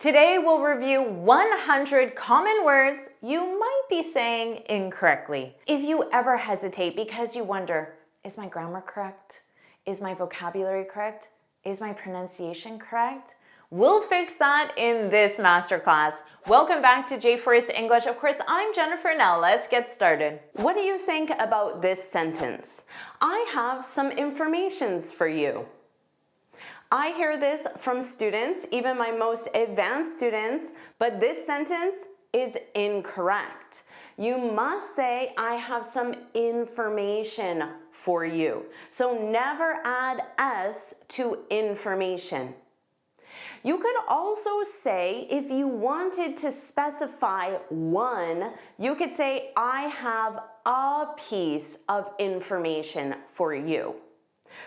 Today we'll review 100 common words you might be saying incorrectly. If you ever hesitate because you wonder, is my grammar correct? Is my vocabulary correct? Is my pronunciation correct? We'll fix that in this masterclass. Welcome back to JForrest English. Of course, I'm Jennifer. Now let's get started. What do you think about this sentence? I have some informations for you. I hear this from students, even my most advanced students, but this sentence is incorrect. You must say, I have some information for you. So never add S to information. You could also say, if you wanted to specify one, you could say, I have a piece of information for you.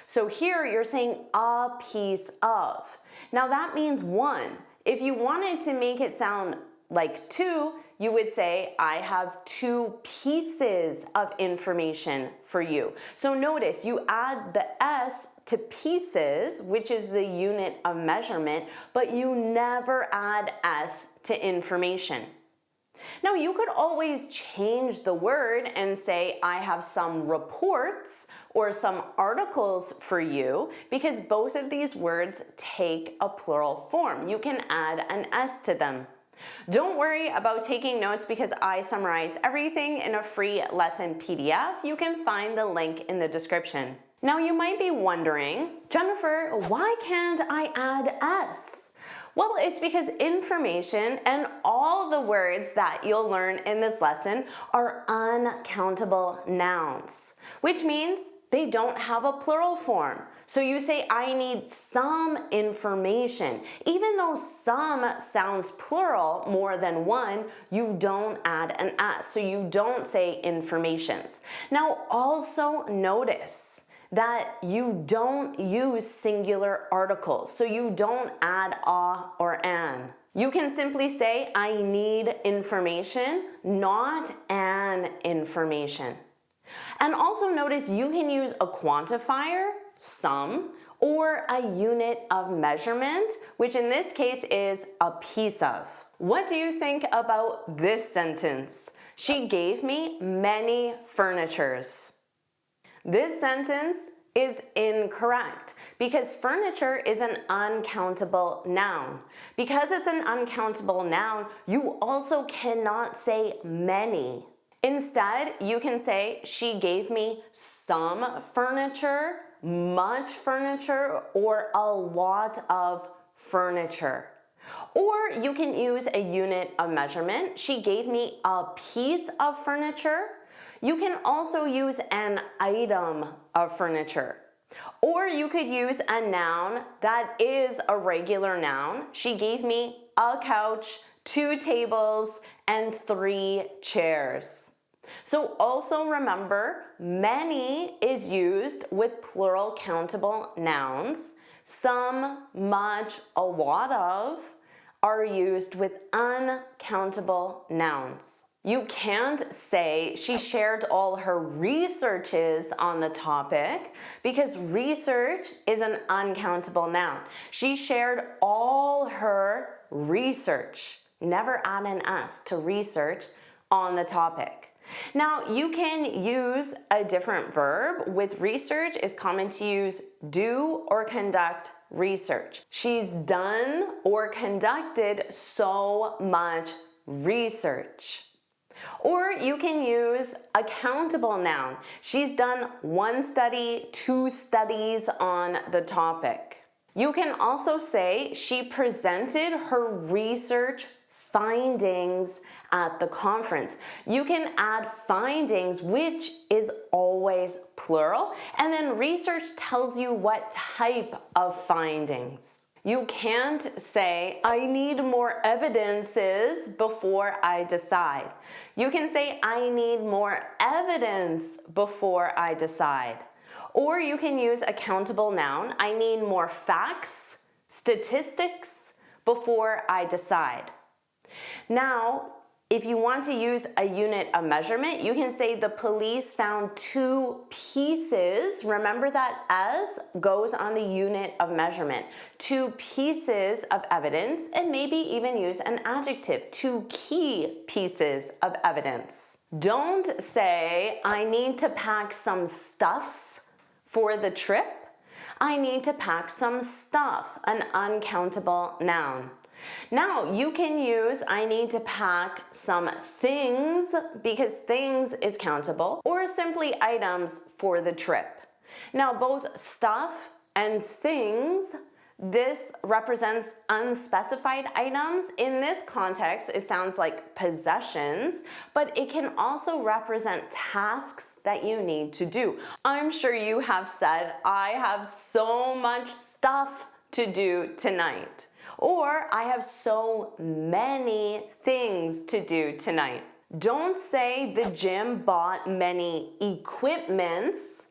So here you're saying a piece of. Now that means one. If you wanted to make it sound like two, you would say, I have two pieces of information for you. So notice you add the S to pieces, which is the unit of measurement, but you never add S to information. Now you could always change the word and say, I have some reports or some articles for you, because both of these words take a plural form. You can add an S to them. Don't worry about taking notes because I summarize everything in a free lesson PDF. You can find the link in the description. Now you might be wondering, Jennifer, why can't I add S? Well, it's because information and all the words that you'll learn in this lesson are uncountable nouns, which means they don't have a plural form. So you say, I need some information. Even though some sounds plural more than one, you don't add an S, so you don't say informations. Now also notice that you don't use singular articles, so you don't add a or an. You can simply say, I need information, not an information. And also notice you can use a quantifier, some, or a unit of measurement, which in this case is a piece of. What do you think about this sentence? She gave me many furnitures. This sentence is incorrect because furniture is an uncountable noun. Because it's an uncountable noun, you also cannot say many. Instead, you can say, she gave me some furniture, much furniture, or a lot of furniture. Or you can use a unit of measurement. She gave me a piece of furniture. You can also use an item of furniture. Or you could use a noun that is a regular noun. She gave me a couch, 2 tables, and 3 chairs. So also remember, many is used with plural countable nouns. Some, much, a lot of are used with uncountable nouns. You can't say she shared all her researches on the topic because research is an uncountable noun. She shared all her research. Never add an S to research on the topic. Now, you can use a different verb. With research, it's common to use do or conduct research. She's done or conducted so much research. Or you can use a countable noun. She's done 1 study, 2 studies on the topic. You can also say she presented her research findings at the conference. You can add findings, which is always plural, and then research tells you what type of findings. You can't say, I need more evidences before I decide. You can say, I need more evidence before I decide. Or you can use a countable noun. I need more facts, statistics before I decide. Now, If you want to use a unit of measurement, you can say the police found 2 pieces. Remember that as goes on the unit of measurement. 2 pieces of evidence, and maybe even use an adjective. 2 key pieces of evidence. Don't say, I need to pack some stuffs for the trip. I need to pack some stuff, an uncountable noun. Now, you can use I need to pack some things because things is countable, or simply items for the trip. Now, both stuff and things, this represents unspecified items. In this context, it sounds like possessions, but it can also represent tasks that you need to do. I'm sure you have said, I have so much stuff to do tonight. Or, I have so many things to do tonight. Don't say the gym bought many equipments.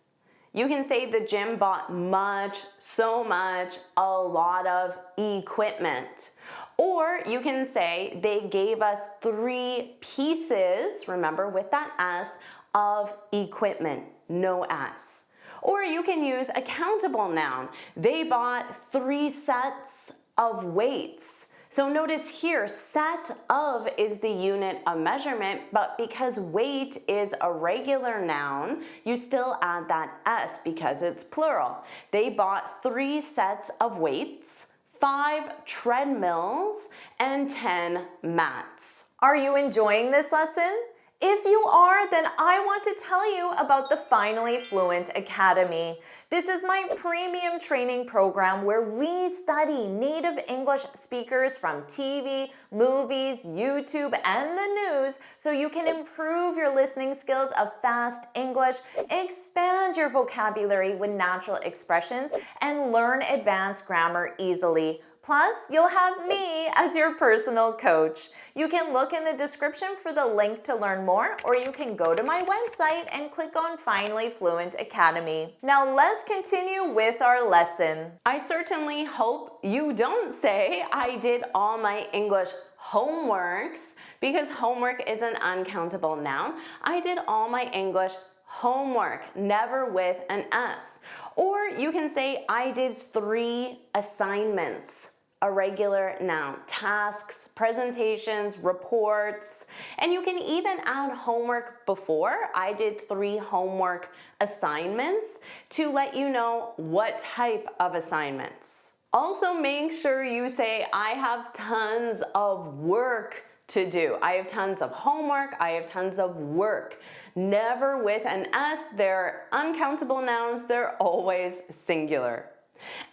You can say the gym bought much, so much, a lot of equipment. Or you can say they gave us 3 pieces, remember with that S, of equipment, no S. Or you can use a countable noun. They bought 3 sets of weights. So notice here, set of is the unit of measurement, but because weight is a regular noun, you still add that S because it's plural. They bought 3 sets of weights, 5 treadmills, and 10 mats. Are you enjoying this lesson? If you are, then I want to tell you about the Finally Fluent Academy. This is my premium training program where we study native English speakers from TV, movies, YouTube, and the news so you can improve your listening skills of fast English, expand your vocabulary with natural expressions, and learn advanced grammar easily. Plus, you'll have me as your personal coach. You can look in the description for the link to learn more, or you can go to my website and click on Finally Fluent Academy. Now let's continue with our lesson. I certainly hope you don't say, I did all my English homeworks, because homework is an uncountable noun. I did all my English homework, never with an S. Or you can say, I did 3 assignments. A regular noun, tasks, presentations, reports, and you can even add homework before. I did 3 homework assignments to let you know what type of assignments. Also, make sure you say, I have tons of work to do. I have tons of homework, I have tons of work. Never with an S, they're uncountable nouns, they're always singular.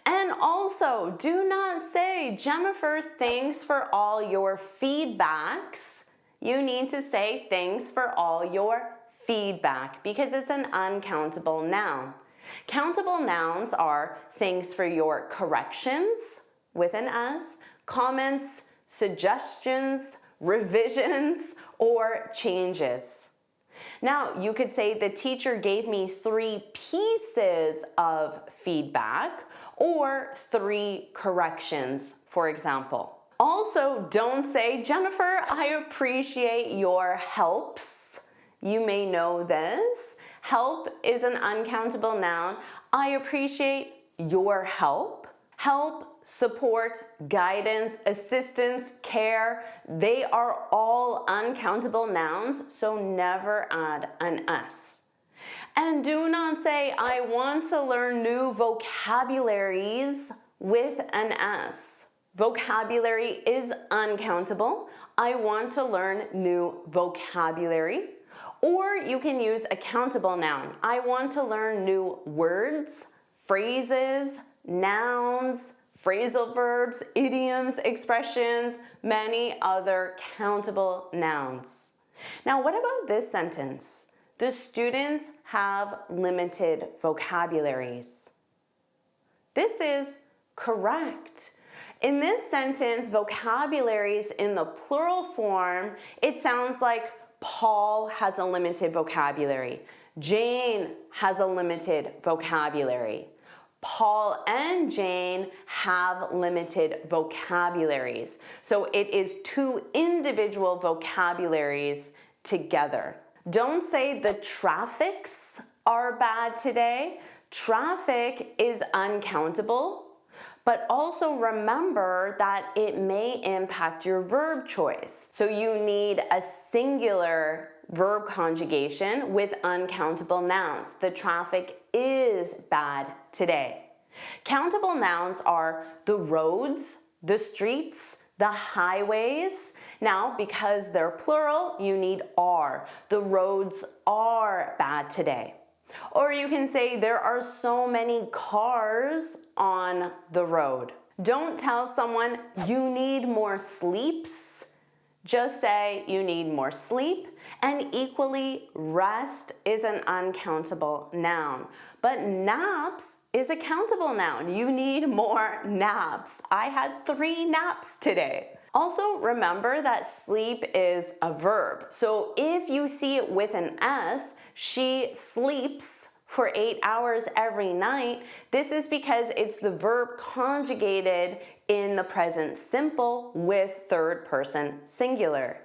And also, do not say, Jennifer, thanks for all your feedbacks. You need to say, thanks for all your feedback, because it's an uncountable noun. Countable nouns are thanks for your corrections, with an S, comments, suggestions, revisions, or changes. Now, you could say the teacher gave me 3 pieces of feedback or 3 corrections, for example. Also, don't say, Jennifer, I appreciate your helps. You may know this. Help is an uncountable noun. I appreciate your help. Help, support, guidance, assistance, care, they are all uncountable nouns, so never add an S. And do not say, I want to learn new vocabularies with an S. Vocabulary is uncountable. I want to learn new vocabulary. Or you can use a countable noun. I want to learn new words, phrases, nouns, phrasal verbs, idioms, expressions, many other countable nouns. Now, what about this sentence? The students have limited vocabularies. This is correct. In this sentence, vocabularies in the plural form, it sounds like Paul has a limited vocabulary. Jane has a limited vocabulary. Paul and Jane have limited vocabularies. So it is two individual vocabularies together. Don't say the traffics are bad today. Traffic is uncountable, but also remember that it may impact your verb choice. So you need a singular verb conjugation with uncountable nouns. The traffic is bad today. Countable nouns are the roads, the streets, the highways. Now, because they're plural, you need are. The roads are bad today. Or you can say there are so many cars on the road. Don't tell someone you need more sleeps. Just say you need more sleep. And equally, rest is an uncountable noun. But naps is a countable noun. You need more naps. I had 3 naps today. Also, remember that sleep is a verb. So if you see it with an S, she sleeps for 8 hours every night, this is because it's the verb conjugated in the present simple with third person singular.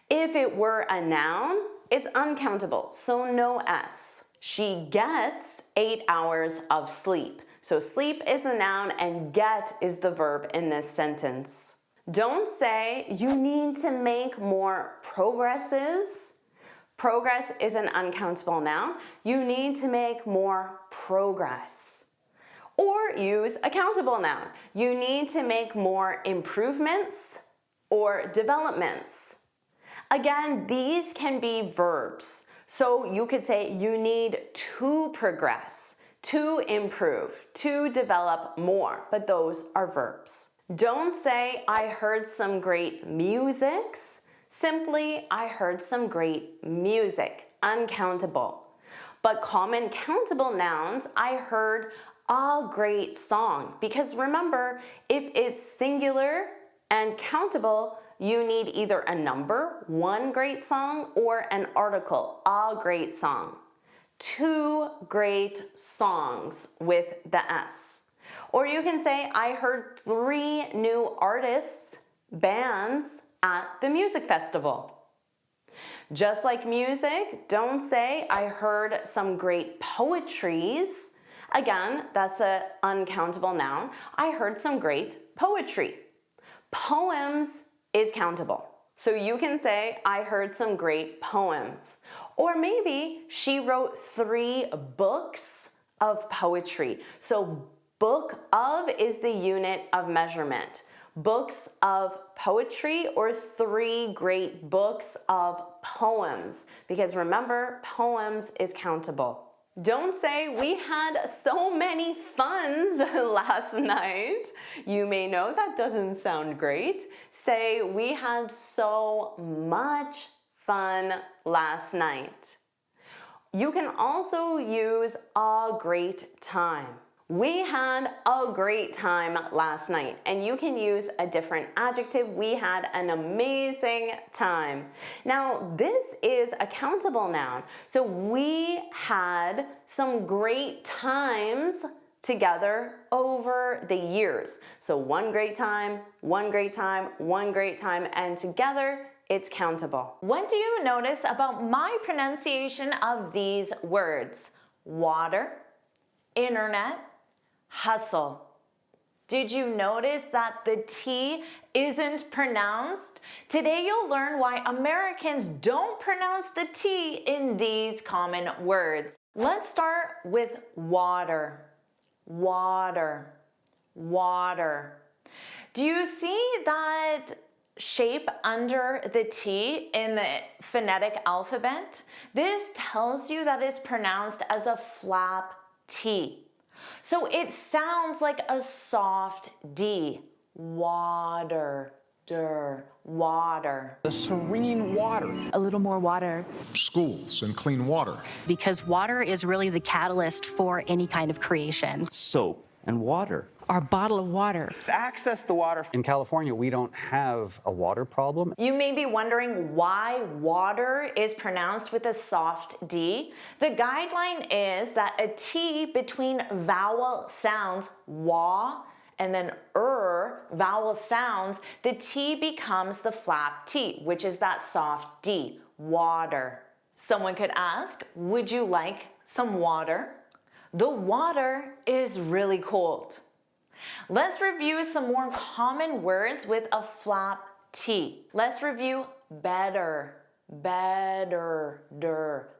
If it were a noun, it's uncountable, so no S. She gets 8 hours of sleep. So sleep is a noun and get is the verb in this sentence. Don't say you need to make more progresses. Progress is an uncountable noun. You need to make more progress. Or use a countable noun. You need to make more improvements or developments. Again, these can be verbs. So you could say you need to progress, to improve, to develop more, but those are verbs. Don't say I heard some great musics. Simply, I heard some great music, uncountable. But common countable nouns, I heard a great song. Because remember, if it's singular and countable, you need either a number, one great song, or an article, a great song. 2 great songs with the S. Or you can say, I heard 3 new artists, bands, at the music festival. Just like music, don't say, I heard some great poetries. Again, that's an uncountable noun. I heard some great poetry. Poems is countable. So you can say, I heard some great poems. Or maybe she wrote 3 books of poetry. So book of is the unit of measurement. Books of poetry or 3 great books of poems. Because remember, poems is countable. Don't say we had so many funs last night. You may know that doesn't sound great. Say we had so much fun last night. You can also use a great time. We had a great time last night, and you can use a different adjective. We had an amazing time. Now, this is a countable noun. So we had some great times together over the years. So one great time, one great time, one great time, and together it's countable. What do you notice about my pronunciation of these words? Water, internet, hustle. Did you notice that the T isn't pronounced? Today you'll learn why Americans don't pronounce the T in these common words. Let's start with water. Water. Water. Do you see that shape under the T in the phonetic alphabet? This tells you that it's pronounced as a flap T. So it sounds like a soft D. Water, water. The serene water. A little more water. Schools and clean water. Because water is really the catalyst for any kind of creation. Soap and water. Our bottle of water. Access the water. In California, we don't have a water problem. You may be wondering why water is pronounced with a soft D. The guideline is that a T between vowel sounds wa and then vowel sounds, the T becomes the flap T, which is that soft D, water. Someone could ask, would you like some water? The water is really cold. Let's review some more common words with a flap T. Let's review better, better,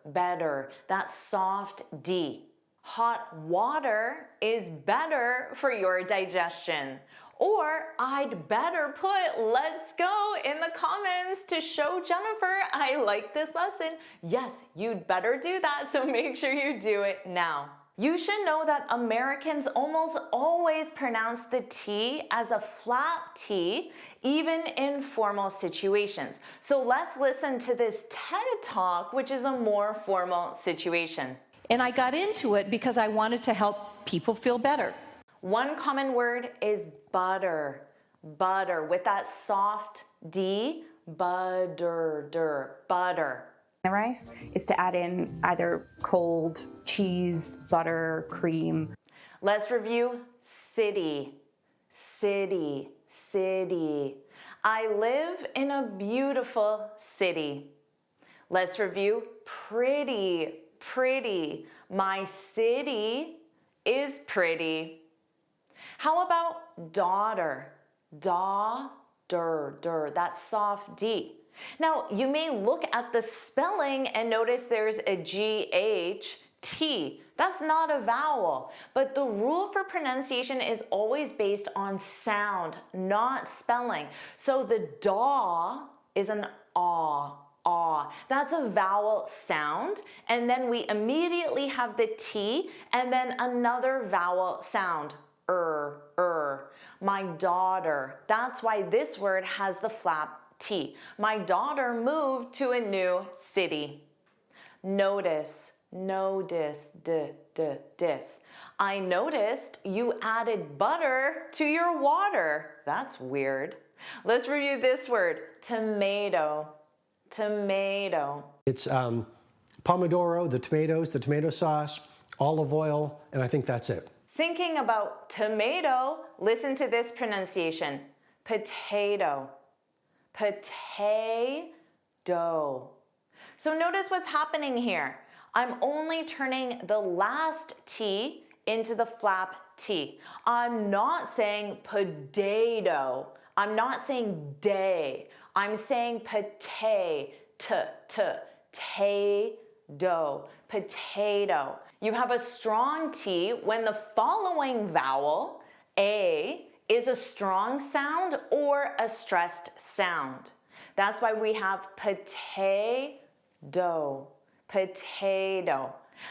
better, that soft D. Hot water is better for your digestion. Or I'd better put let's go in the comments to show Jennifer I like this lesson. Yes, you'd better do that, so make sure you do it now. You should know that Americans almost always pronounce the T as a flat T, even in formal situations. So let's listen to this TED Talk, which is a more formal situation. And I got into it because I wanted to help people feel better. One common word is butter. Butter, with that soft D, butter, butter. The rice is to add in either cold cheese, butter, cream. Let's review city, city, city. I live in a beautiful city. Let's review pretty, pretty. My city is pretty. How about daughter? Daughter, that soft D. Now, you may look at the spelling and notice there's a G-H-T. That's not a vowel, but the rule for pronunciation is always based on sound, not spelling. So the daw is an aw, aw. That's a vowel sound, and then we immediately have the T, and then another vowel sound, My daughter, that's why this word has the flap T. My daughter moved to a new city. Notice, dis. I noticed you added butter to your water. That's weird. Let's review this word, tomato, tomato. It's pomodoro, the tomatoes, the tomato sauce, olive oil, and I think that's it. Thinking about tomato, listen to this pronunciation, potato. Potato. So notice what's happening here. I'm only turning the last T into the flap T. I'm not saying potato. I'm not saying day. I'm saying potato. You have a strong T when the following vowel, A, is a strong sound or a stressed sound. That's why we have potato.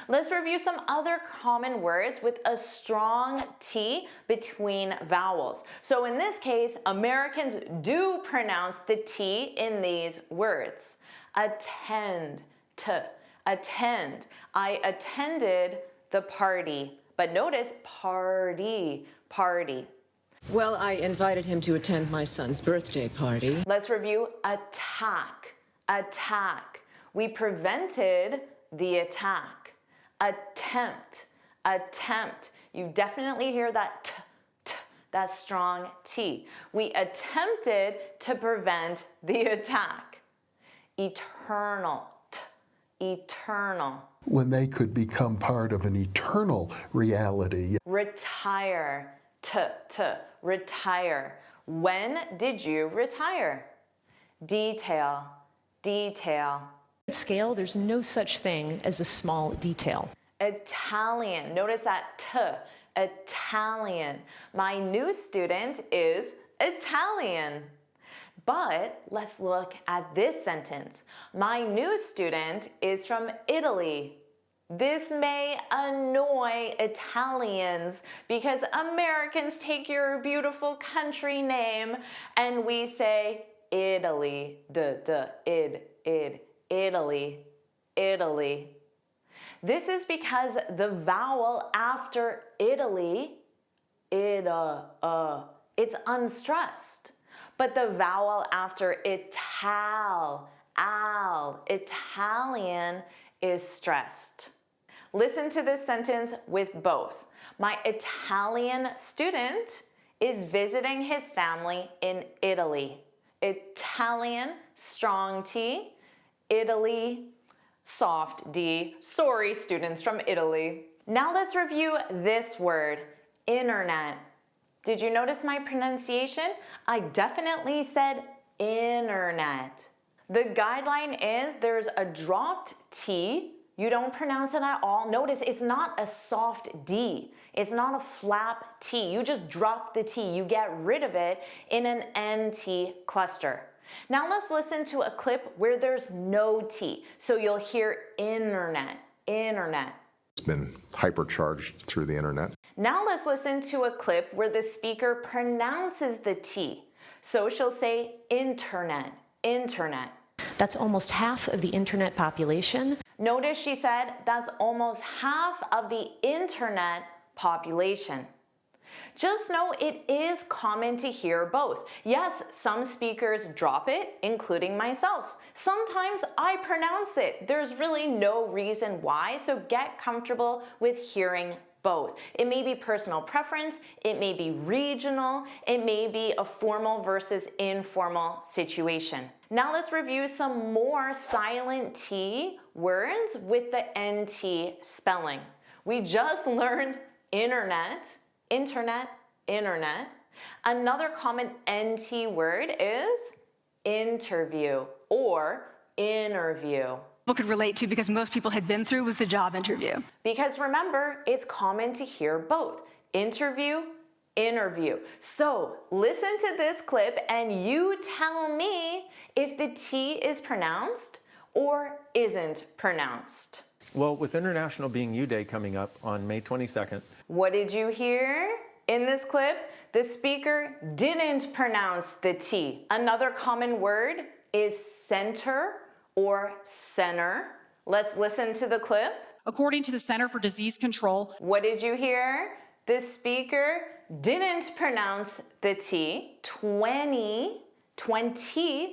Let's review some other common words with a strong T between vowels. So in this case, Americans do pronounce the T in these words. Attend, attend. I attended the party. But notice party. Well, I invited him to attend my son's birthday party. Let's review attack. We prevented the attack. Attempt. You definitely hear that that strong T. We attempted to prevent the attack. Eternal. When they could become part of an eternal reality. Retire. Retire. When did you retire? Detail. At scale, there's no such thing as a small detail. Italian. Notice that Italian. My new student is Italian. But let's look at this sentence. My new student is from Italy. This may annoy Italians because Americans take your beautiful country name and we say Italy, Italy. This is because the vowel after Italy It's unstressed. But the vowel after Italian is stressed. Listen to this sentence with both. My Italian student is visiting his family in Italy. Italian, strong T. Italy, soft D. Sorry, students from Italy. Now let's review this word, internet. Did you notice my pronunciation? I definitely said internet. The guideline is there's a dropped T. You don't pronounce it at all. Notice it's not a soft D. It's not a flap T. You just drop the T. You get rid of it in an NT cluster. Now let's listen to a clip where there's no T. So you'll hear internet. It's been hypercharged through the internet. Now let's listen to a clip where the speaker pronounces the T. So she'll say internet. That's almost half of the internet population. Notice she said that's almost half of the internet population. Just know it is common to hear both. Yes, some speakers drop it, including myself. Sometimes I pronounce it. There's really no reason why, so get comfortable with hearing both. It may be personal preference, it may be regional, it may be a formal versus informal situation. Now let's review some more silent T words with the NT spelling. We just learned internet. Another common NT word is interview or interview. People could relate to because most people had been through was the job interview. Because remember, it's common to hear both. Interview. So listen to this clip and you tell me if the T is pronounced or isn't pronounced. Well, with International Being You Day coming up on May 22nd. What did you hear? In this clip, the speaker didn't pronounce the T. Another common word is center or center. Let's listen to the clip. According to the Center for Disease Control. What did you hear? The speaker didn't pronounce the T. 20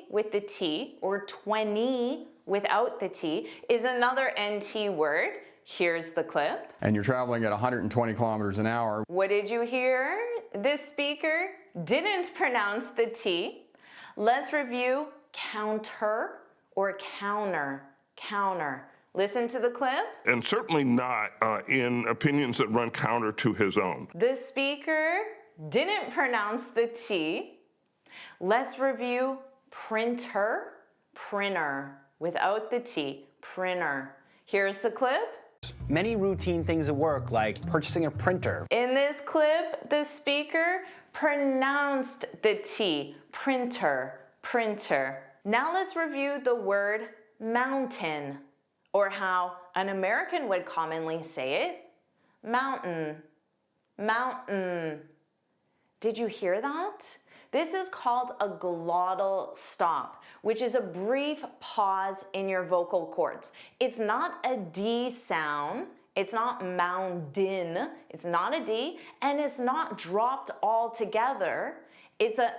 with the T or 20 without the T is another NT word. Here's the clip. And you're traveling at 120 kilometers an hour. What did you hear? The speaker didn't pronounce the T. Let's review counter or counter. Listen to the clip. And certainly not in opinions that run counter to his own. The speaker didn't pronounce the T. Let's review printer without the T, printer. Here's the clip. Many routine things at work, like purchasing a printer. In this clip, the speaker pronounced the T, printer. Now let's review the word mountain, or how an American would commonly say it, mountain. Did you hear that? This is called a glottal stop, which is a brief pause in your vocal cords. It's not a D sound, it's not moundin, it's not a D, and it's not dropped altogether. It's a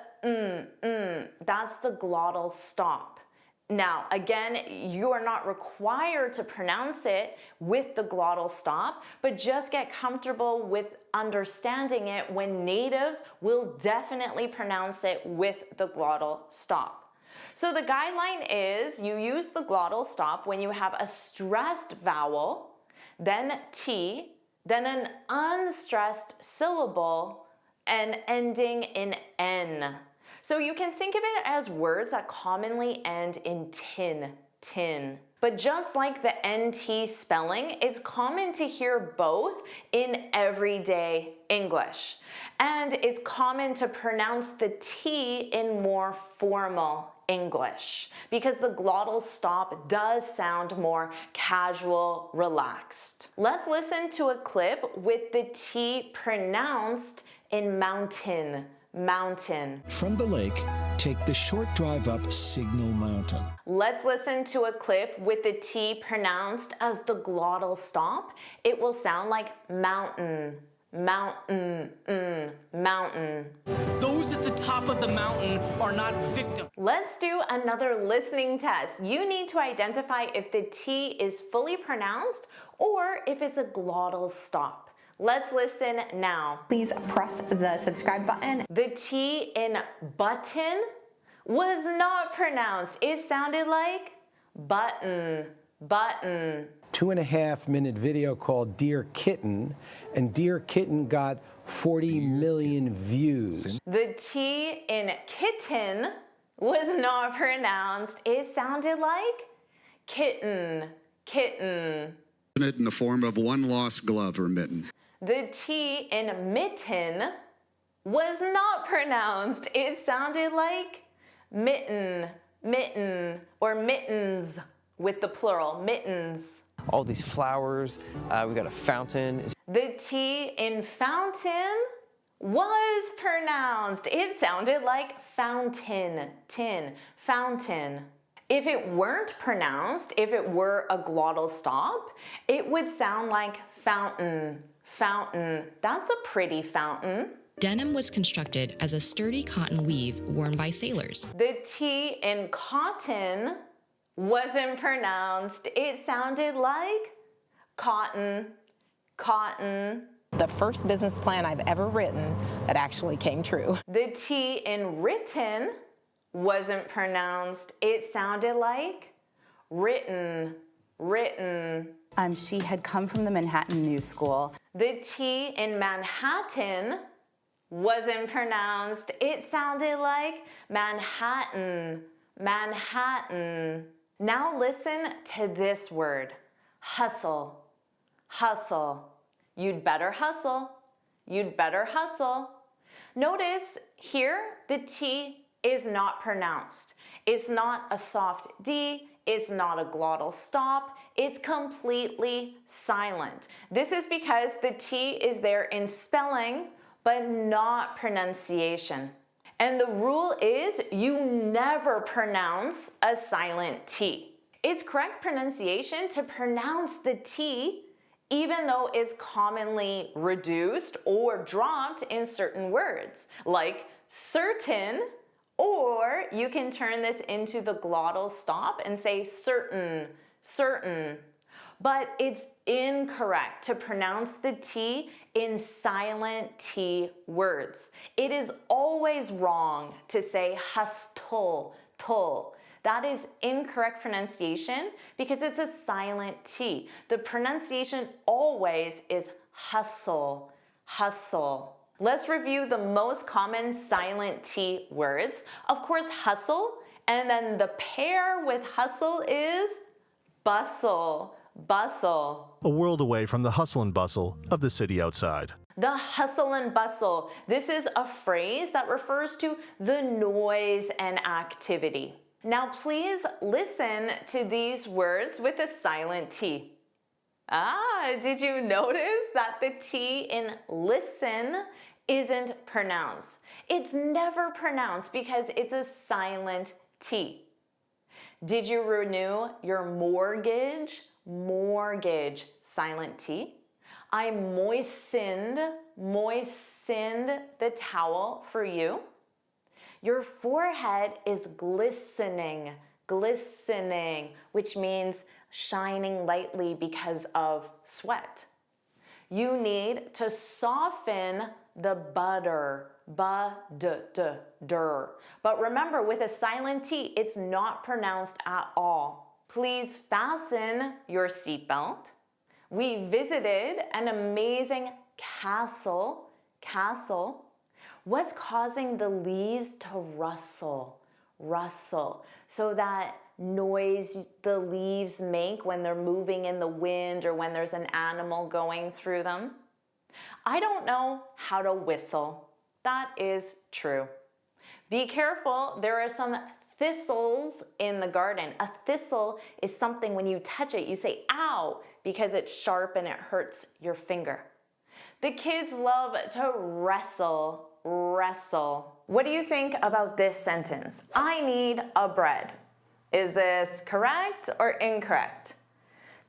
that's the glottal stop. Now, again, you are not required to pronounce it with the glottal stop, but just get comfortable with understanding it when natives will definitely pronounce it with the glottal stop. So the guideline is you use the glottal stop when you have a stressed vowel, then T, then an unstressed syllable, and ending in N. So you can think of it as words that commonly end in tin. But just like the NT spelling, it's common to hear both in everyday English. And it's common to pronounce the T in more formal English because the glottal stop does sound more casual, relaxed. Let's listen to a clip with the T pronounced in mountain. From the lake, take the short drive up Signal Mountain. Let's listen to a clip with the T pronounced as the glottal stop. It will sound like mountain. mountain, mountain. Those at the top of the mountain are not victims. Let's do another listening test. You need to identify if the T is fully pronounced or if it's a glottal stop. Let's listen now. Please press the subscribe button. The T in button was not pronounced. It sounded like button, button. 2.5-minute video called Dear Kitten, and Dear Kitten got 40 million views. The T in kitten was not pronounced. It sounded like kitten, kitten. In the form of one lost glove or mitten. The T in mitten was not pronounced. It sounded like mitten, mitten, or mittens with the plural, mittens. All these flowers, we got a fountain. The T in fountain was pronounced. It sounded like fountain, tin, fountain. If it weren't pronounced, if it were a glottal stop, it would sound like fountain, fountain. That's a pretty fountain. Denim was constructed as a sturdy cotton weave worn by sailors. The T in cotton wasn't pronounced. It sounded like cotton, cotton. The first business plan I've ever written that actually came true. The T in written wasn't pronounced. It sounded like written, written. She had come from the Manhattan New School. The T in Manhattan wasn't pronounced. It sounded like Manhattan, Manhattan. Now listen to this word, hustle, hustle. You'd better hustle, you'd better hustle. Notice here the T is not pronounced. It's not a soft D, it's not a glottal stop, it's completely silent. This is because the T is there in spelling, but not pronunciation. And the rule is you never pronounce a silent T. It's correct pronunciation to pronounce the T even though it's commonly reduced or dropped in certain words, like certain, or you can turn this into the glottal stop and say certain, certain. But it's incorrect to pronounce the T in silent T words. It is always wrong to say hustle, tull. That is incorrect pronunciation because it's a silent T. The pronunciation always is hustle, hustle. Let's review the most common silent T words. Of course, hustle, and then the pair with hustle is bustle, bustle. A world away from the hustle and bustle of the city outside. The hustle and bustle. This is a phrase that refers to the noise and activity. Now please listen to these words with a silent T. Did you notice that the T in listen isn't pronounced? It's never pronounced because it's a silent T. Did you renew your mortgage? Mortgage, silent T. I moistened the towel for you. Your forehead is glistening, glistening, which means shining lightly because of sweat. You need to soften the butter, ba-d-d-der. But remember, with a silent T, it's not pronounced at all. Please fasten your seatbelt. We visited an amazing castle. What's causing the leaves to rustle, rustle? So that noise the leaves make when they're moving in the wind or when there's an animal going through them? I don't know how to whistle. That is true. Be careful, there are some thistles in the garden. A thistle is something when you touch it, you say, ow, because it's sharp and it hurts your finger. The kids love to wrestle, wrestle. What do you think about this sentence? I need a bread. Is this correct or incorrect?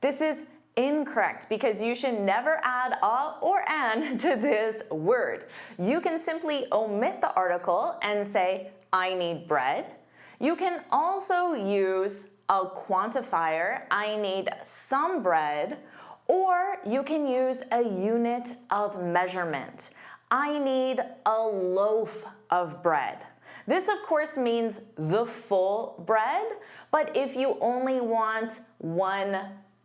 This is incorrect because you should never add a or an to this word. You can simply omit the article and say, I need bread. You can also use a quantifier, I need some bread, or you can use a unit of measurement. I need a loaf of bread. This, of course, means the full bread, but if you only want one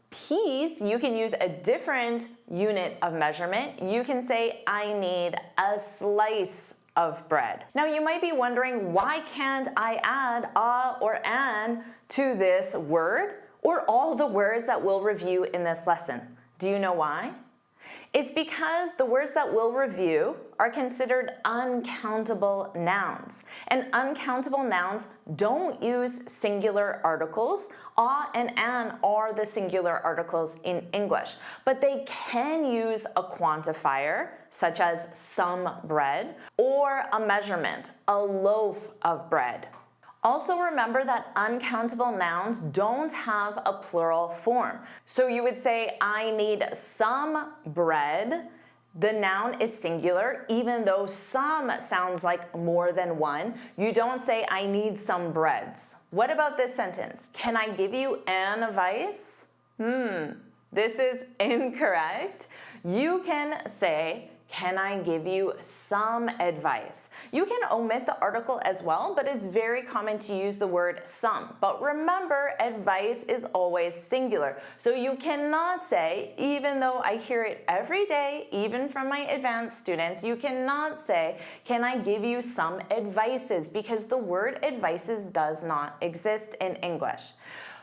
piece, you can use a different unit of measurement. You can say, I need a slice of bread. Now, you might be wondering, why can't I add a or an to this word or all the words that we'll review in this lesson? Do you know why? It's because the words that we'll review are considered uncountable nouns. And uncountable nouns don't use singular articles. A and an are the singular articles in English. But they can use a quantifier, such as some bread, or a measurement, a loaf of bread. Also remember that uncountable nouns don't have a plural form. So you would say, I need some bread. The noun is singular, even though some sounds like more than one. You don't say, I need some breads. What about this sentence? Can I give you an advice? This is incorrect. You can say, can I give you some advice? You can omit the article as well, but it's very common to use the word some. But remember, advice is always singular. So you cannot say, even though I hear it every day, even from my advanced students, you cannot say, can I give you some advices? Because the word advices does not exist in English.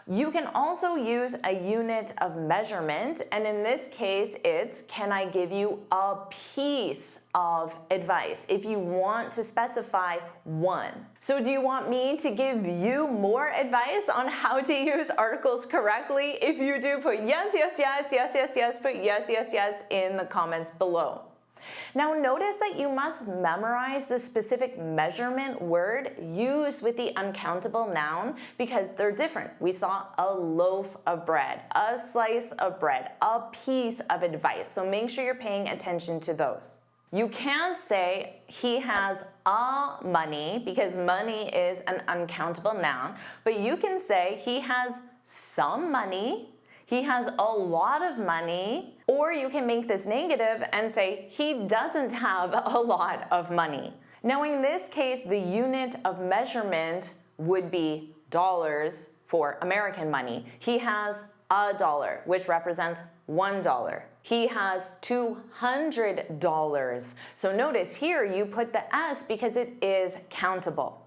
You can also use a unit of measurement, and in this case, it's can I give you a piece of advice if you want to specify one. So do you want me to give you more advice on how to use articles correctly? If you do, put yes, yes, yes, yes, yes, yes, put yes, yes, yes in the comments below. Now notice that you must memorize the specific measurement word used with the uncountable noun because they're different. We saw a loaf of bread, a slice of bread, a piece of advice. So make sure you're paying attention to those. You can't say he has a money because money is an uncountable noun, but you can say he has some money, he has a lot of money, or you can make this negative and say he doesn't have a lot of money. Now in this case, the unit of measurement would be dollars for American money. He has $1, which represents $1. He has $200. So notice here you put the S because it is countable.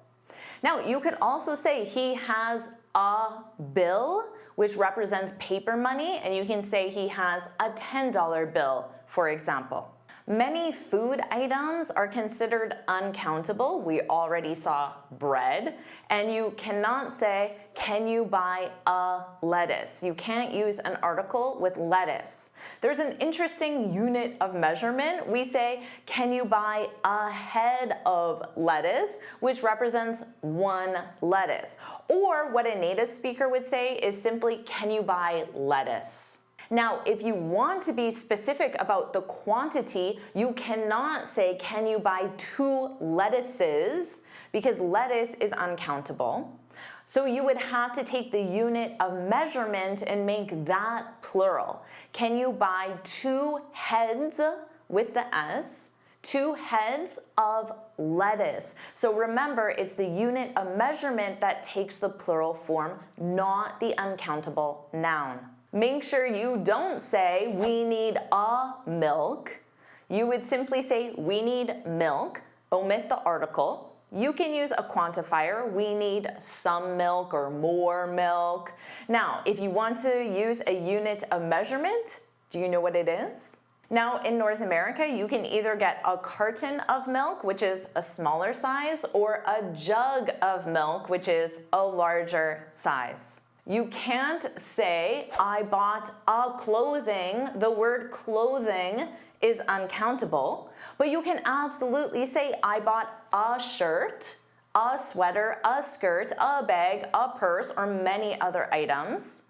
Now you could also say he has a bill, which represents paper money, and you can say he has a $10 bill, for example. Many food items are considered uncountable. We already saw bread, and you cannot say, can you buy a lettuce? You can't use an article with lettuce. There's an interesting unit of measurement. We say, can you buy a head of lettuce, which represents one lettuce. Or what a native speaker would say is simply, can you buy lettuce? Now, if you want to be specific about the quantity, you cannot say, can you buy 2 lettuces? Because lettuce is uncountable. So you would have to take the unit of measurement and make that plural. Can you buy 2 heads with the S? 2 heads of lettuce. So remember, it's the unit of measurement that takes the plural form, not the uncountable noun. Make sure you don't say, we need a milk. You would simply say, we need milk, omit the article. You can use a quantifier, we need some milk or more milk. Now, if you want to use a unit of measurement, do you know what it is? Now, in North America, you can either get a carton of milk, which is a smaller size, or a jug of milk, which is a larger size. You can't say, I bought a clothing. The word clothing is uncountable, but you can absolutely say, I bought a shirt, a sweater, a skirt, a bag, a purse, or many other items.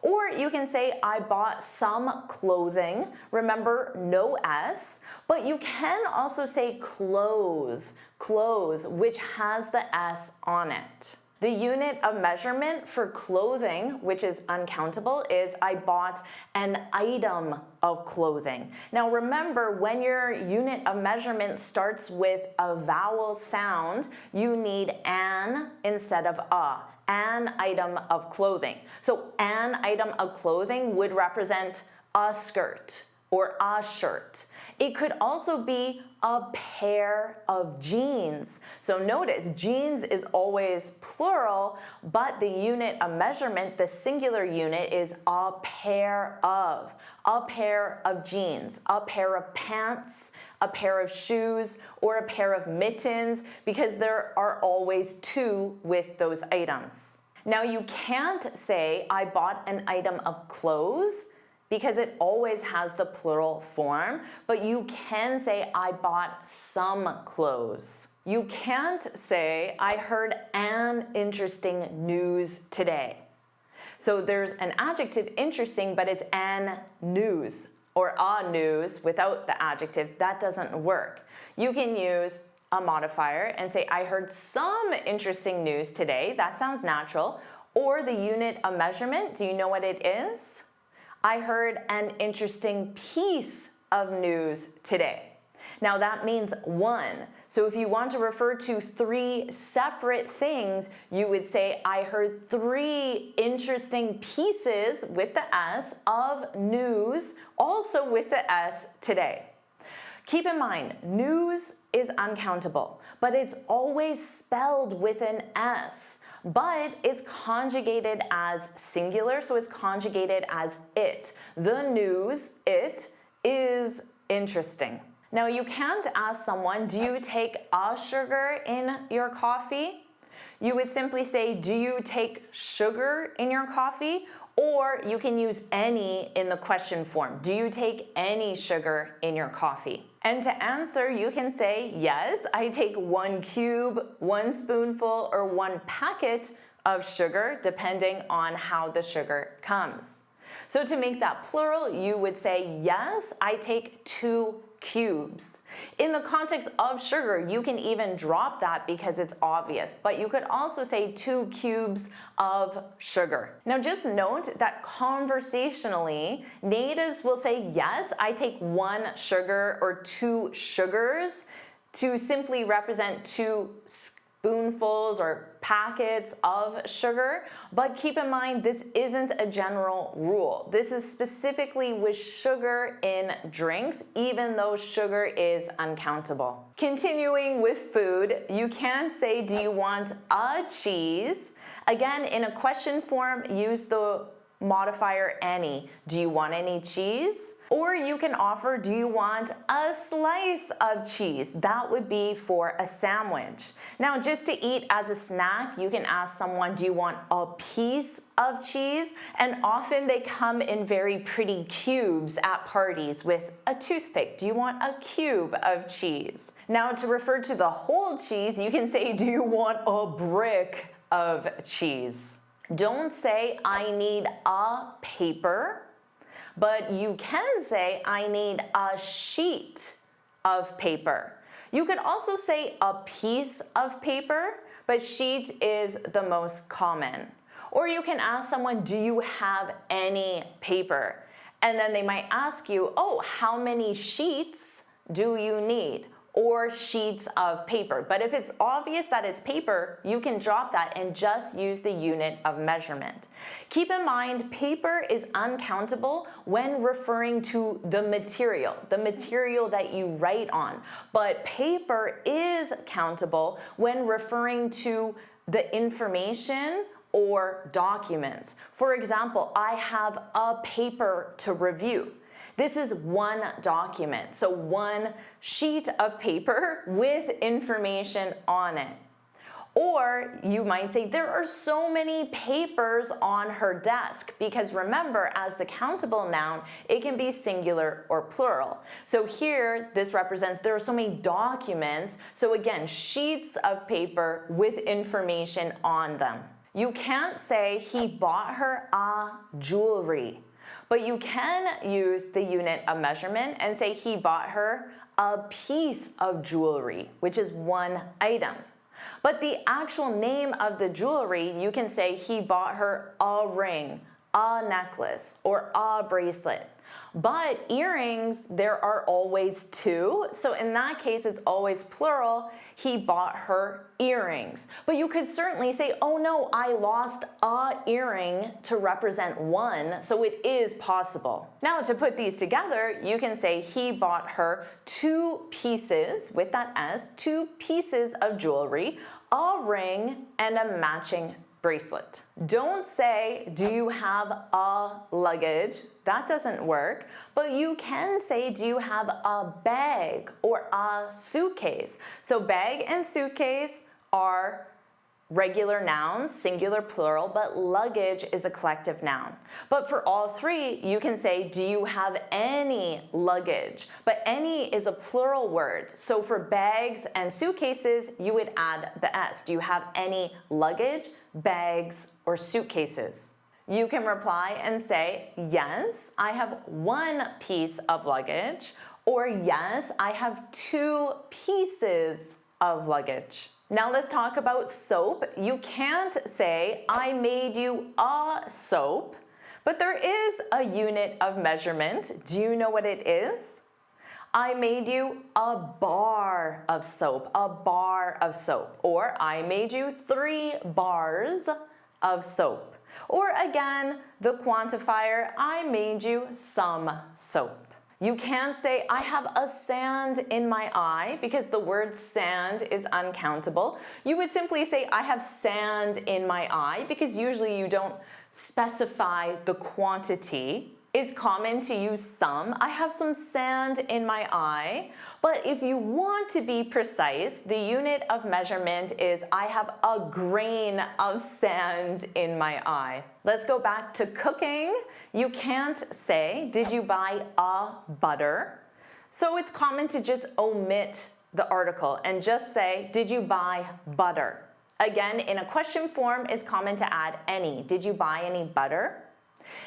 Or you can say, I bought some clothing. Remember, no S. But you can also say clothes, which has the S on it. The unit of measurement for clothing, which is uncountable, is I bought an item of clothing. Now remember, when your unit of measurement starts with a vowel sound, you need an instead of a. An item of clothing. So an item of clothing would represent a skirt or a shirt. It could also be a pair of jeans. So notice, jeans is always plural, but the unit of measurement, the singular unit, is a pair of jeans, a pair of pants, a pair of shoes, or a pair of mittens, because there are always two with those items. Now you can't say, I bought an item of clothes, because it always has the plural form, but you can say, I bought some clothes. You can't say, I heard an interesting news today. So there's an adjective interesting, but it's an news, or a news without the adjective. That doesn't work. You can use a modifier and say, I heard some interesting news today. That sounds natural. Or the unit of measurement, do you know what it is? I heard an interesting piece of news today. Now that means one. So if you want to refer to three separate things, you would say, I heard three interesting pieces with the S of news, also with the S today. Keep in mind, news is uncountable, but it's always spelled with an S. But it's conjugated as singular, so it's conjugated as it. The news, it, is interesting. Now you can't ask someone, do you take a sugar in your coffee? You would simply say, do you take sugar in your coffee? Or you can use any in the question form. Do you take any sugar in your coffee? And to answer, you can say, yes, I take 1 cube, 1 spoonful, or 1 packet of sugar, depending on how the sugar comes. So to make that plural, you would say, yes, I take 2 cubes. In the context of sugar, you can even drop that because it's obvious, but you could also say 2 cubes of sugar. Now just note that conversationally, natives will say, yes, I take 1 sugar or 2 sugars to simply represent 2 spoonfuls or packets of sugar, but keep in mind this isn't a general rule. This is specifically with sugar in drinks, even though sugar is uncountable. Continuing with food, you can say, do you want a cheese? Again, in a question form, use the modifier any. Do you want any cheese? Or you can offer, do you want a slice of cheese? That would be for a sandwich. Now, just to eat as a snack, you can ask someone, do you want a piece of cheese? And often they come in very pretty cubes at parties with a toothpick. Do you want a cube of cheese? Now, to refer to the whole cheese, you can say, do you want a brick of cheese? Don't say, I need a paper, but you can say, I need a sheet of paper. You could also say a piece of paper, but sheet is the most common. Or you can ask someone, do you have any paper? And then they might ask you, oh, how many sheets do you need? Or sheets of paper. But if it's obvious that it's paper, you can drop that and just use the unit of measurement. Keep in mind, paper is uncountable when referring to the material that you write on. But paper is countable when referring to the information or documents. For example, I have a paper to review. This is 1 document, so 1 sheet of paper with information on it. Or you might say, there are so many papers on her desk, because remember, as the countable noun, it can be singular or plural. So here, this represents there are so many documents, so again, sheets of paper with information on them. You can't say he bought her a jewelry, but you can use the unit of measurement and say he bought her a piece of jewelry, which is one item. But the actual name of the jewelry, you can say he bought her a ring, a necklace, or a bracelet. But earrings, there are always two. So in that case, it's always plural. He bought her earrings. But you could certainly say, oh no, I lost a earring to represent one. So it is possible. Now to put these together, you can say he bought her two pieces, with that S, two pieces of jewelry, a ring, and a matching bracelet. Don't say, do you have a luggage? That doesn't work. But you can say, do you have a bag or a suitcase? So bag and suitcase are regular nouns, singular, plural, but luggage is a collective noun. But for all three, you can say, do you have any luggage? But any is a plural word. So for bags and suitcases, you would add the S. Do you have any luggage, bags, or suitcases? You can reply and say, yes, I have one piece of luggage, or yes, I have two pieces of luggage. Now let's talk about soap. You can't say, I made you a soap, but there is a unit of measurement. Do you know what it is? I made you a bar of soap, a bar of soap. Or I made you 3 bars of soap. Or again, the quantifier, I made you some soap. You can't say, I have a sand in my eye, because the word sand is uncountable. You would simply say, I have sand in my eye, because usually you don't specify the quantity. It's common to use some. I have some sand in my eye. But if you want to be precise, the unit of measurement is I have a grain of sand in my eye. Let's go back to cooking. You can't say, did you buy a butter? So it's common to just omit the article and just say, did you buy butter? Again, in a question form, it's common to add any. Did you buy any butter?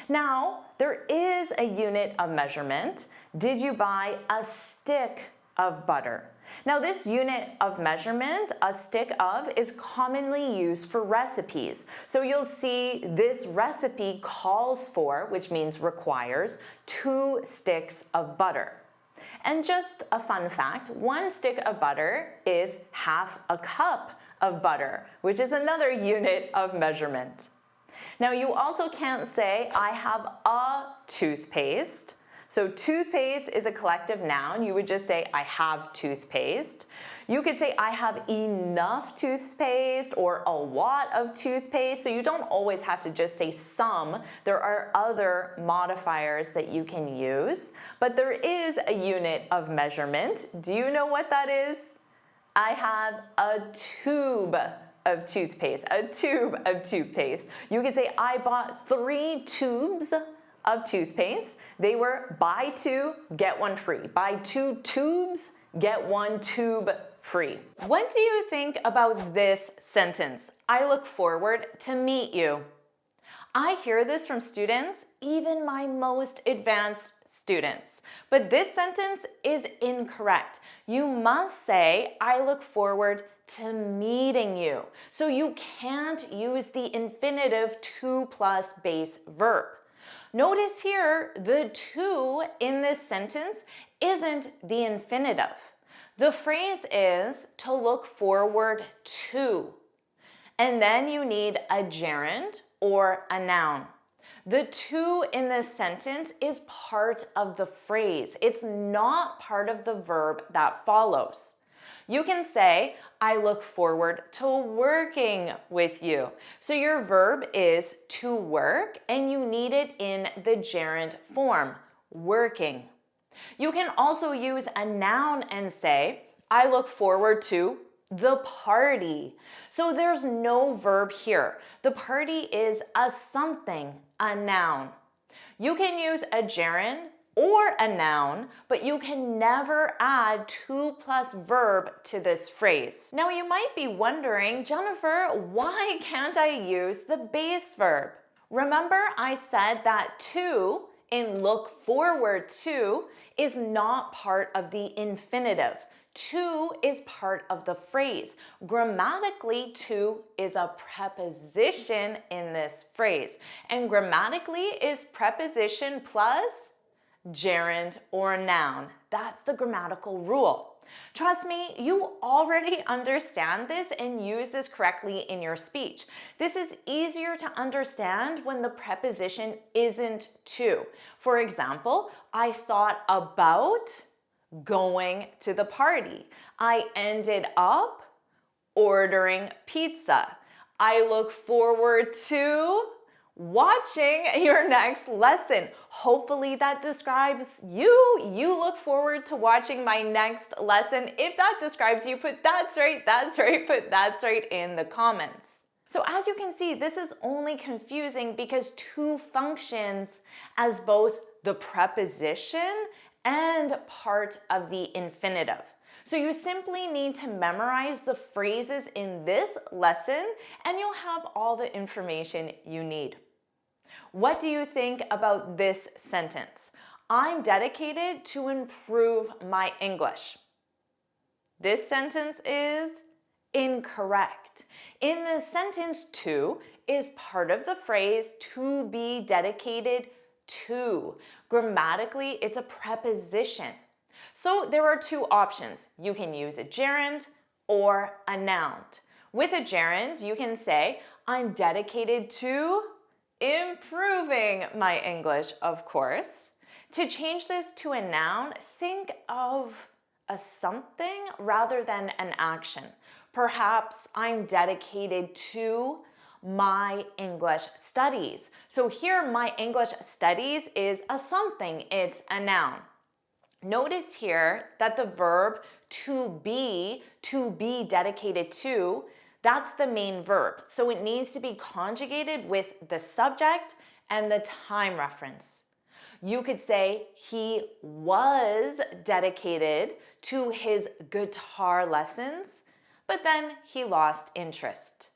Now, there is a unit of measurement. Did you buy a stick of butter? Now, this unit of measurement, a stick of, is commonly used for recipes. So you'll see this recipe calls for, which means requires, 2 sticks of butter. And just a fun fact, 1 stick of butter is half a cup of butter, which is another unit of measurement. Now, you also can't say, I have a toothpaste. So toothpaste is a collective noun. You would just say, I have toothpaste. You could say, I have enough toothpaste or a lot of toothpaste. So you don't always have to just say some. There are other modifiers that you can use. But there is a unit of measurement. Do you know what that is? I have a tube of toothpaste, a tube of toothpaste. You could say, I bought 3 tubes of toothpaste. They were buy 2, get 1 free. Buy 2 tubes, get 1 tube free. What do you think about this sentence? I look forward to meet you. I hear this from students, even my most advanced students. But this sentence is incorrect. You must say, I look forward to meeting you. So you can't use the infinitive to plus base verb. Notice here, the to in this sentence isn't the infinitive. The phrase is to look forward to. And then you need a gerund or a noun. The to in this sentence is part of the phrase. It's not part of the verb that follows. You can say, I look forward to working with you. So your verb is to work, and you need it in the gerund form, working. You can also use a noun and say, I look forward to the party. So there's no verb here. The party is a something, a noun. You can use a gerund or a noun, but you can never add to+verb to this phrase. Now you might be wondering, Jennifer, why can't I use the base verb? Remember I said that to in look forward to is not part of the infinitive. To is part of the phrase. Grammatically, to is a preposition in this phrase. And grammatically is preposition plus gerund or noun. That's the grammatical rule. Trust me, you already understand this and use this correctly in your speech. This is easier to understand when the preposition isn't to. For example, I thought about going to the party. I ended up ordering pizza. I look forward to watching your next lesson. Hopefully that describes you. You look forward to watching my next lesson. If that describes you, put that's right, put that's right in the comments. So as you can see, this is only confusing because to functions as both the preposition and part of the infinitive. So you simply need to memorize the phrases in this lesson and you'll have all the information you need. What do you think about this sentence? I'm dedicated to improve my English. This sentence is incorrect. In this sentence, to is part of the phrase to be dedicated to. Grammatically, it's a preposition. So there are two options. You can use a gerund or a noun. With a gerund, you can say, I'm dedicated to improving my English, of course. To change this to a noun, think of a something rather than an action. Perhaps I'm dedicated to my English studies. So here, my English studies is a something, it's a noun. Notice here that the verb to be dedicated to, that's the main verb. So it needs to be conjugated with the subject and the time reference. You could say he was dedicated to his guitar lessons, but then he lost interest.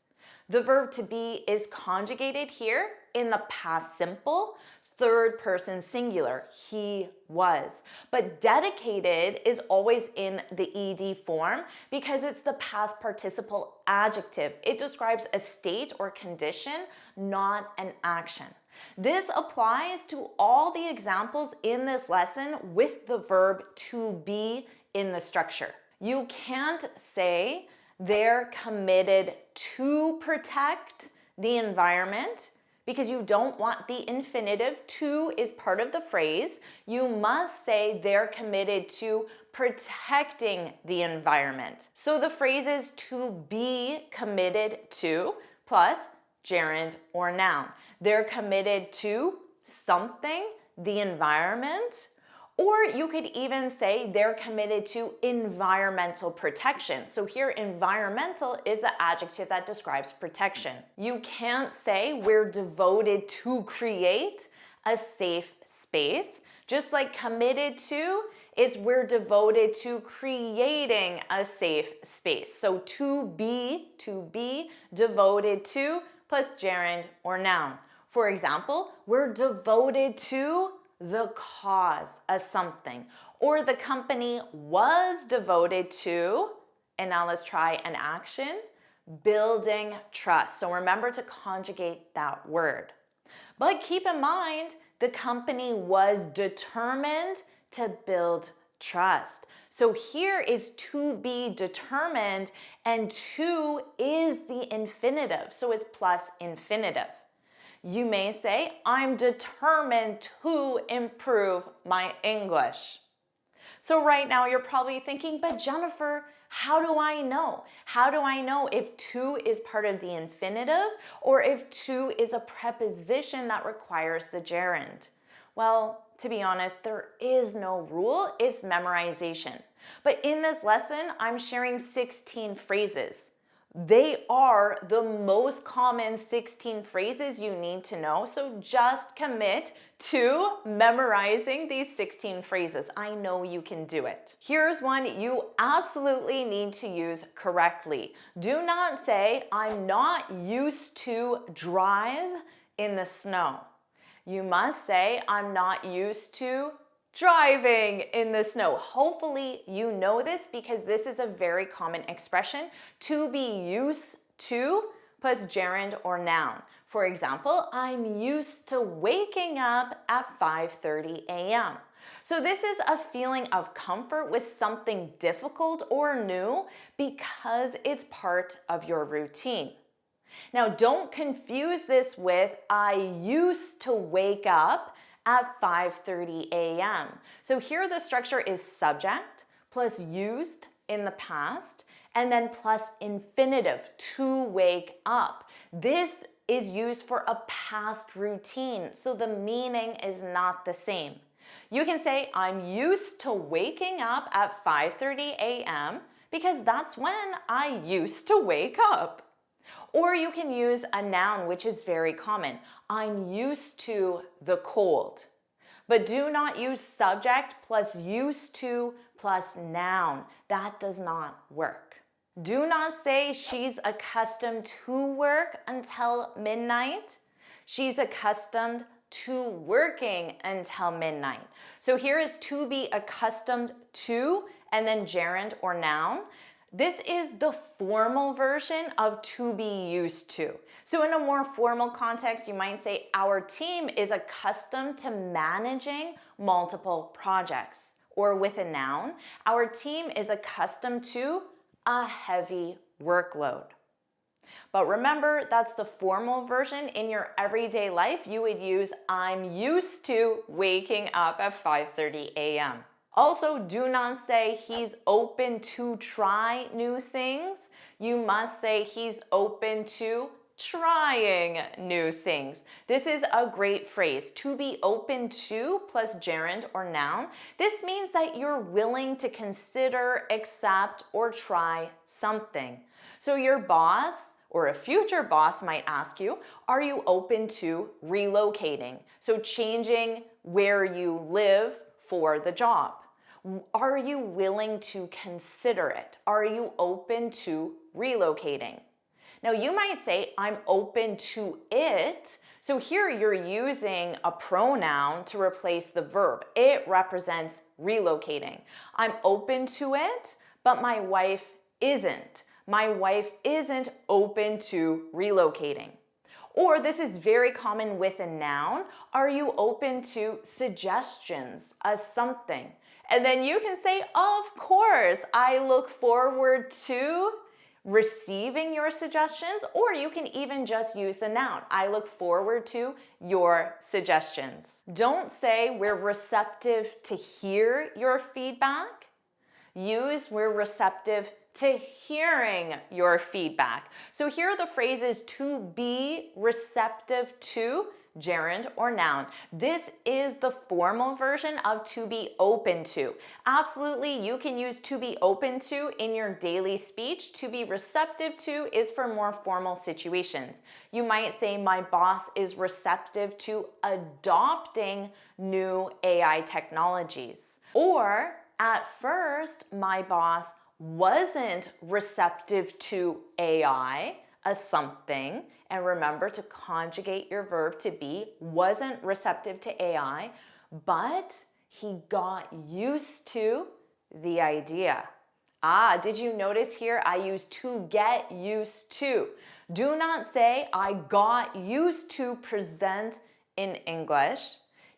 The verb to be is conjugated here in the past simple, third person singular, he was. But dedicated is always in the ed form because it's the past participle adjective. It describes a state or condition, not an action. This applies to all the examples in this lesson with the verb to be in the structure. You can't say they're committed to protect the environment because you don't want the infinitive. To is part of the phrase. You must say they're committed to protecting the environment. So the phrase is to be committed to plus gerund or noun. They're committed to something, the environment, or you could even say they're committed to environmental protection. So here, environmental is the adjective that describes protection. You can't say we're devoted to create a safe space. Just like committed to, it's we're devoted to creating a safe space. So to be, devoted to, plus gerund or noun. For example, we're devoted to the cause of something, or the company was devoted to, and now let's try an action, building trust. So remember to conjugate that word. But keep in mind, the company was determined to build trust. So here is to be determined, and to is the infinitive, so it's plus infinitive. You may say, I'm determined to improve my English. So right now you're probably thinking, but Jennifer, how do I know? How do I know if to is part of the infinitive or if to is a preposition that requires the gerund? Well, to be honest, there is no rule, it's memorization. But in this lesson, I'm sharing 16 phrases. They are the most common 16 phrases you need to know, so just commit to memorizing these 16 phrases. I know you can do it. Here's one you absolutely need to use correctly. Do not say, I'm not used to drive in the snow. You must say, I'm not used to driving in the snow. Hopefully you know this because this is a very common expression. To be used to plus gerund or noun. For example, I'm used to waking up at 5:30 a.m. So this is a feeling of comfort with something difficult or new because it's part of your routine. Now don't confuse this with I used to wake up at 5:30 a.m. So here the structure is subject plus used in the past and then plus infinitive, to wake up. This is used for a past routine, so the meaning is not the same. You can say, I'm used to waking up at 5:30 a.m. because that's when I used to wake up. Or you can use a noun, which is very common. I'm used to the cold. But do not use subject plus used to plus noun. That does not work. Do not say she's accustomed to work until midnight. She's accustomed to working until midnight. So here is to be accustomed to and then gerund or noun. This is the formal version of to be used to. So in a more formal context, you might say our team is accustomed to managing multiple projects. Or with a noun, our team is accustomed to a heavy workload. But remember, that's the formal version. In your everyday life, you would use I'm used to waking up at 5:30 a.m. Also, do not say he's open to try new things. You must say he's open to trying new things. This is a great phrase. To be open to plus gerund or noun. This means that you're willing to consider, accept, or try something. So your boss or a future boss might ask you, are you open to relocating? So changing where you live for the job. Are you willing to consider it? Are you open to relocating? Now you might say, I'm open to it. So here you're using a pronoun to replace the verb. It represents relocating. I'm open to it, but my wife isn't. My wife isn't open to relocating. Or this is very common with a noun. Are you open to suggestions as something? And then you can say, of course, I look forward to receiving your suggestions, or you can even just use the noun. I look forward to your suggestions. Don't say we're receptive to hear your feedback. Use we're receptive to hearing your feedback. So here are the phrases to be receptive to, gerund or noun. This is the formal version of to be open to. Absolutely, you can use to be open to in your daily speech. To be receptive to is for more formal situations. You might say, my boss is receptive to adopting new AI technologies. Or, at first, my boss wasn't receptive to AI as something, and remember to conjugate your verb to be, wasn't receptive to AI, but he got used to the idea. Did you notice here I use to get used to? Do not say I got used to present in English.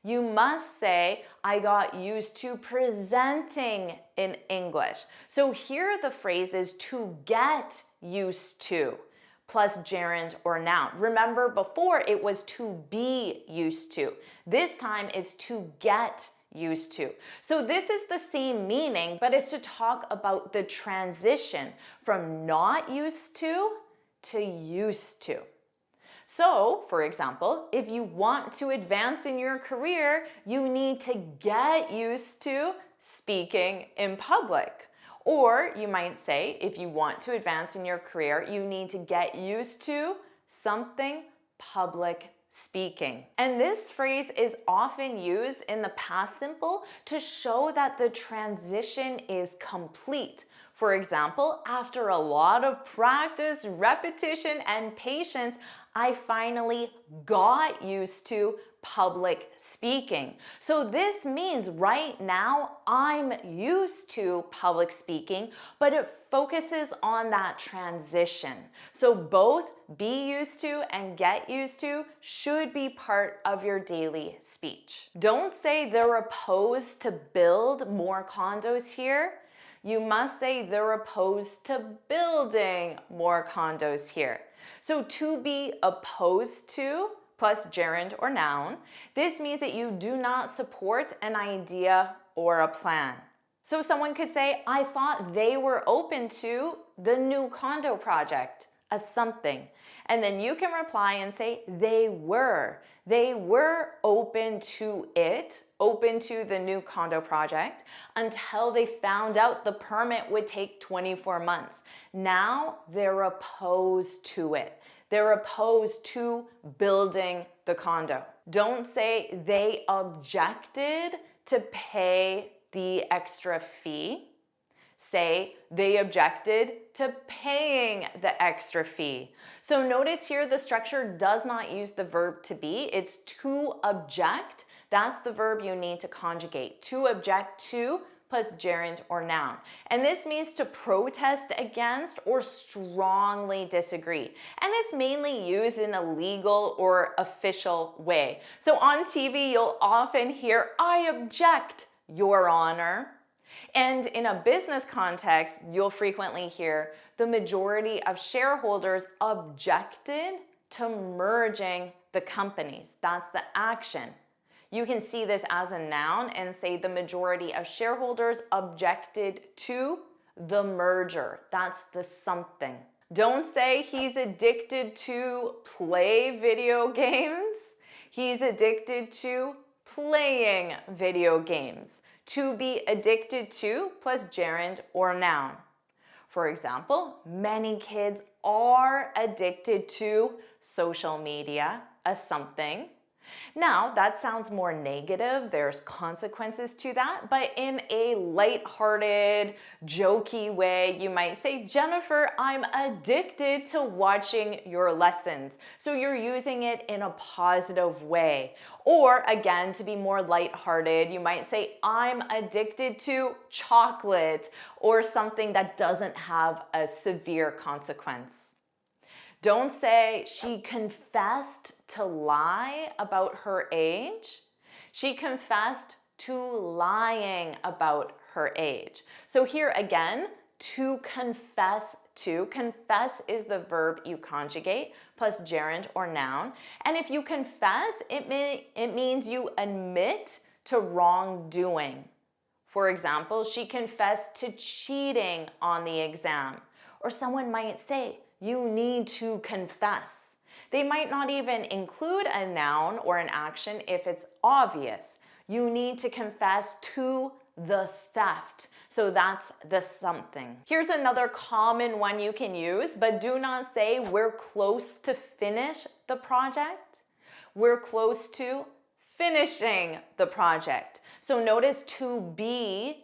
You must say, I got used to presenting in English. So here the phrase is to get used to plus gerund or noun. Remember before it was to be used to. This time it's to get used to. So this is the same meaning, but it's to talk about the transition from not used to used to. So, for example, if you want to advance in your career, you need to get used to speaking in public. Or you might say, if you want to advance in your career, you need to get used to something public speaking. And this phrase is often used in the past simple to show that the transition is complete. For example, after a lot of practice, repetition, and patience, I finally got used to public speaking. So this means right now I'm used to public speaking, but it focuses on that transition. So both be used to and get used to should be part of your daily speech. Don't say they're opposed to build more condos here. You must say they're opposed to building more condos here. So to be opposed to plus gerund or noun, this means that you do not support an idea or a plan. So someone could say, I thought they were open to the new condo project, a something. And then you can reply and say, they were. They were open to it, open to the new condo project, until they found out the permit would take 24 months. Now they're opposed to it. They're opposed to building the condo. Don't say they objected to pay the extra fee. Say they objected to paying the extra fee. So notice here the structure does not use the verb to be. It's to object. That's the verb you need to conjugate. To object to plus gerund or noun. And this means to protest against or strongly disagree. And it's mainly used in a legal or official way. So on TV, you'll often hear, I object, Your Honor. And in a business context, you'll frequently hear the majority of shareholders objected to merging the companies. That's the action. You can see this as a noun and say the majority of shareholders objected to the merger. That's the something. Don't say he's addicted to play video games. He's addicted to playing video games. To be addicted to plus gerund or noun. For example, many kids are addicted to social media, a something. Now, that sounds more negative. There's consequences to that, but in a lighthearted, jokey way, you might say, Jennifer, I'm addicted to watching your lessons. So you're using it in a positive way. Or again, to be more lighthearted, you might say, I'm addicted to chocolate, or something that doesn't have a severe consequence. Don't say she confessed to lie about her age. She confessed to lying about her age. So here again, to confess to. Confess is the verb you conjugate plus gerund or noun. And if you confess, it means you admit to wrongdoing. For example, she confessed to cheating on the exam. Or someone might say, you need to confess. They might not even include a noun or an action if it's obvious. You need to confess to the theft. So that's the something. Here's another common one you can use, but do not say we're close to finish the project. We're close to finishing the project. So notice to be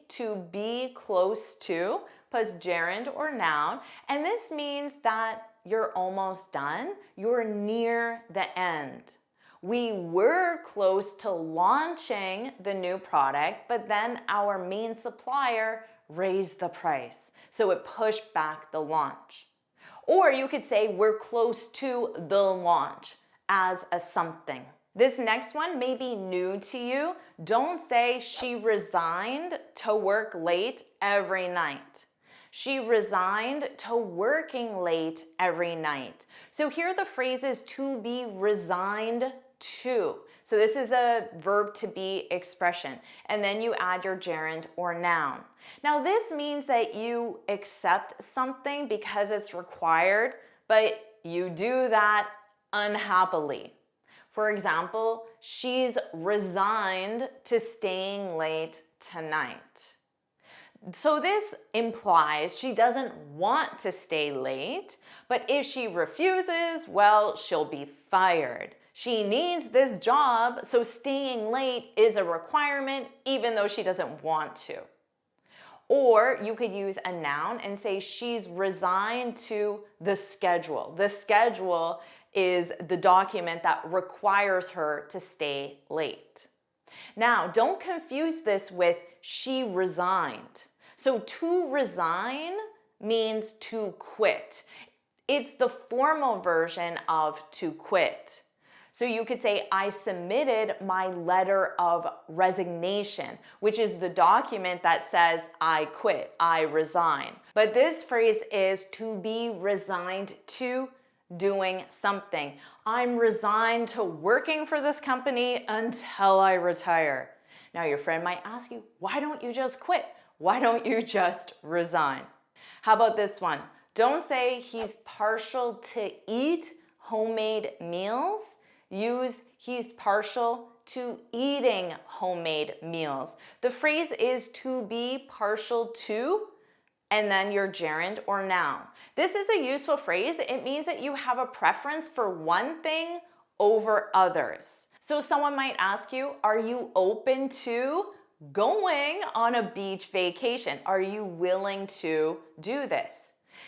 close to, plus gerund or noun, and this means that you're almost done, you're near the end. We were close to launching the new product, but then our main supplier raised the price, so it pushed back the launch. Or you could say we're close to the launch as a something. This next one may be new to you. Don't say she resigned to work late every night. She resigned to working late every night. So here the phrase is to be resigned to. So this is a verb to be expression. And then you add your gerund or noun. Now this means that you accept something because it's required, but you do that unhappily. For example, she's resigned to staying late tonight. So this implies she doesn't want to stay late, but if she refuses, well, she'll be fired. She needs this job, so staying late is a requirement even though she doesn't want to. Or you could use a noun and say she's resigned to the schedule. The schedule is the document that requires her to stay late. Now, don't confuse this with she resigned. So to resign means to quit. It's the formal version of to quit. So you could say, I submitted my letter of resignation, which is the document that says I quit, I resign. But this phrase is to be resigned to doing something. I'm resigned to working for this company until I retire. Now your friend might ask you, why don't you just quit? Why don't you just resign? How about this one? Don't say he's partial to eat homemade meals. Use he's partial to eating homemade meals. The phrase is to be partial to, and then your gerund or noun. This is a useful phrase. It means that you have a preference for one thing over others. So someone might ask you, are you open to going on a beach vacation? Are you willing to do this?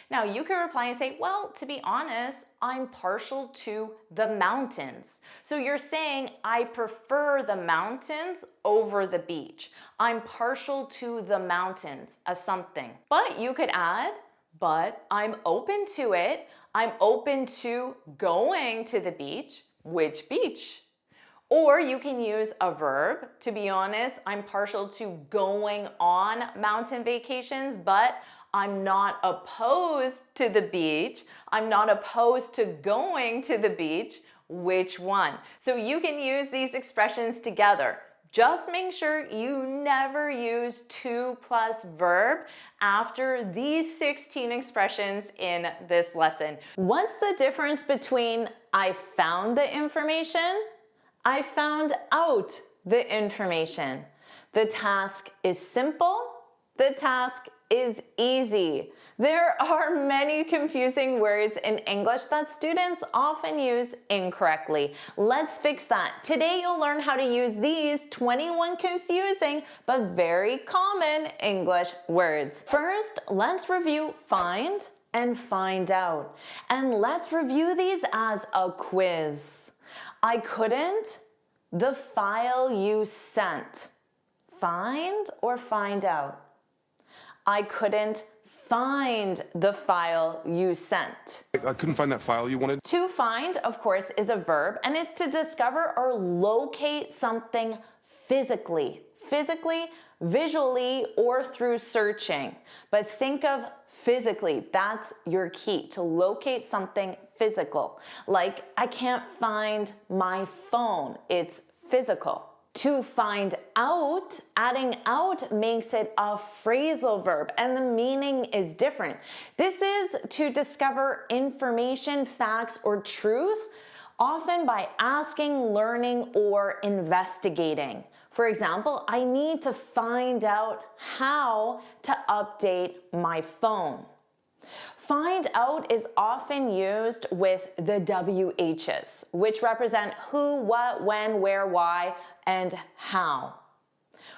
Now you can reply and say, well, to be honest, I'm partial to the mountains. So you're saying, I prefer the mountains over the beach. I'm partial to the mountains as something. But you could add, but I'm open to it. I'm open to going to the beach. Which beach? Or you can use a verb. To be honest, I'm partial to going on mountain vacations, but I'm not opposed to the beach. I'm not opposed to going to the beach. Which one? So you can use these expressions together. Just make sure you never use to plus verb after these 16 expressions in this lesson. What's the difference between I found the information? I found out the information. The task is simple. The task is easy. There are many confusing words in English that students often use incorrectly. Let's fix that. Today you'll learn how to use these 21 confusing but very common English words. First, let's review find and find out. And let's review these as a quiz. I couldn't, the file you sent. Find or find out? I couldn't find the file you sent. I couldn't find that file you wanted. To find, of course, is a verb and is to discover or locate something physically, visually, or through searching. But think of physically, that's your key, to locate something physical. Like, I can't find my phone, it's physical. To find out, adding out makes it a phrasal verb and the meaning is different. This is to discover information, facts, or truth, often by asking, learning, or investigating. For example, I need to find out how to update my phone. Find out is often used with the WHs, which represent who, what, when, where, why, and how.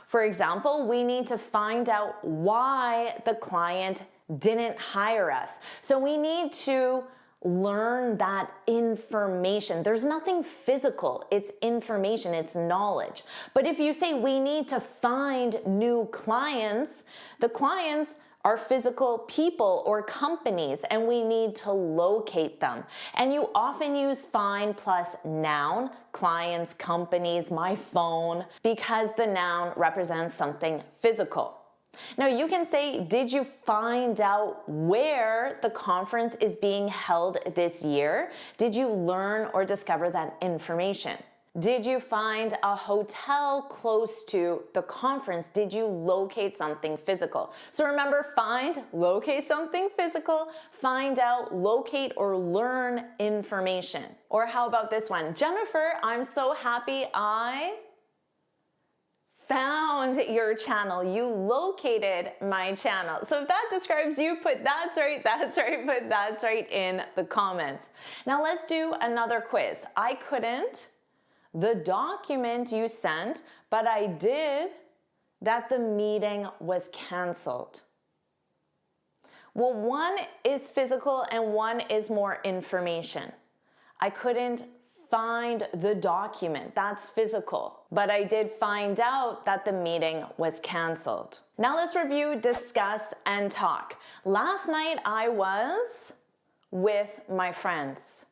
For example, we need to find out why the client didn't hire us. So we need to learn that information. There's nothing physical, it's information, it's knowledge. But if you say we need to find new clients, the clients are physical people or companies and we need to locate them. And you often use find plus noun, clients, companies, my phone, because the noun represents something physical. Now you can say, did you find out where the conference is being held this year? Did you learn or discover that information? Did you find a hotel close to the conference? Did you locate something physical? So remember, find, locate something physical, find out, locate or learn information. Or how about this one? Jennifer, I'm so happy I found your channel. You located my channel. So if that describes you, put that's right, put that's right in the comments. Now let's do another quiz. I couldn't, the document you sent, but I did, that the meeting was canceled. Well, one is physical and one is more information. I couldn't find the document, that's physical, but I did find out that the meeting was canceled. Now let's review, discuss, and talk. Last night I was with my friends.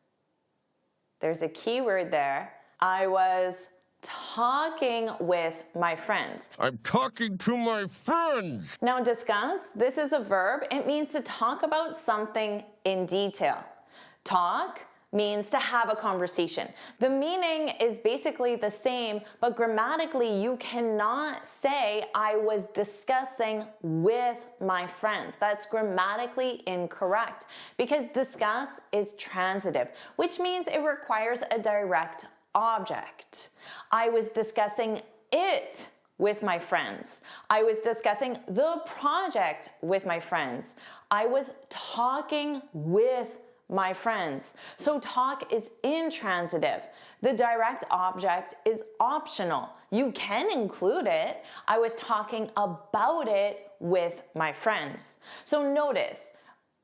There's a key word there. I was talking with my friends. I'm talking to my friends. Now discuss, this is a verb. It means to talk about something in detail. Talk means to have a conversation. The meaning is basically the same, but grammatically you cannot say I was discussing with my friends. That's grammatically incorrect because discuss is transitive, which means it requires a direct object. I was discussing it with my friends. I was discussing the project with my friends. I was talking with my friends. So talk is intransitive. The direct object is optional. You can include it. I was talking about it with my friends. So notice,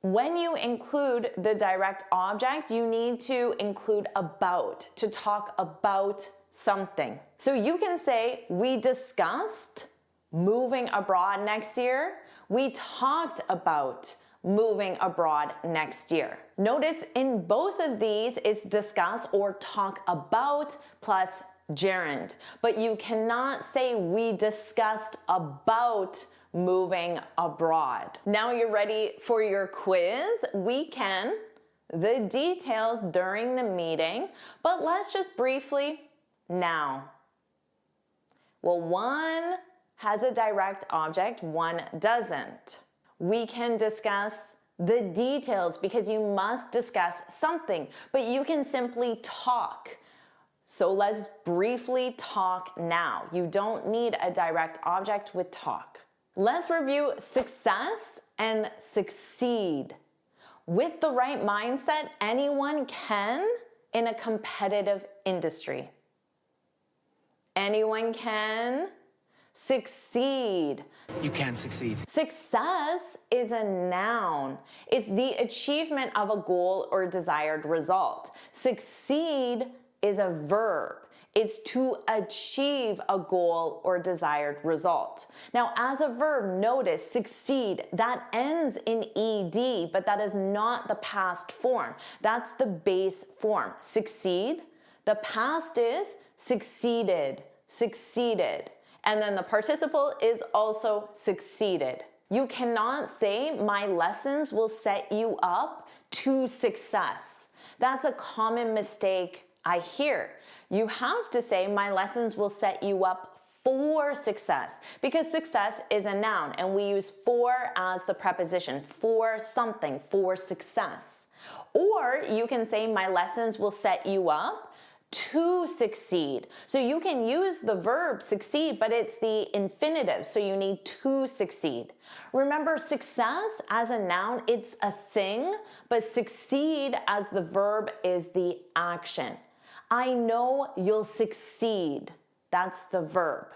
when you include the direct object, you need to include about, to talk about something. So you can say, we discussed moving abroad next year. We talked about moving abroad next year. Notice in both of these, it's discuss or talk about plus gerund, but you cannot say we discussed about moving abroad. Now you're ready for your quiz. We can, the details during the meeting, but let's just briefly now. Well, one has a direct object, one doesn't. We can discuss the details because you must discuss something, but you can simply talk. So let's briefly talk now. You don't need a direct object with talk. Let's review success and succeed. With the right mindset, anyone can in a competitive industry. Anyone can succeed. You can succeed. Success is a noun. It's the achievement of a goal or desired result. Succeed is a verb. It's to achieve a goal or desired result. Now, as a verb, notice succeed, that ends in ed, but that is not the past form. That's the base form. Succeed, the past is succeeded, succeeded. And then the participle is also succeeded. You cannot say my lessons will set you up to success. That's a common mistake I hear. You have to say my lessons will set you up for success because success is a noun and we use for as the preposition, for something, for success. Or you can say my lessons will set you up to succeed. So you can use the verb succeed, but it's the infinitive, so you need to succeed. Remember, success as a noun, it's a thing, but succeed as the verb is the action. I know you'll succeed. That's the verb.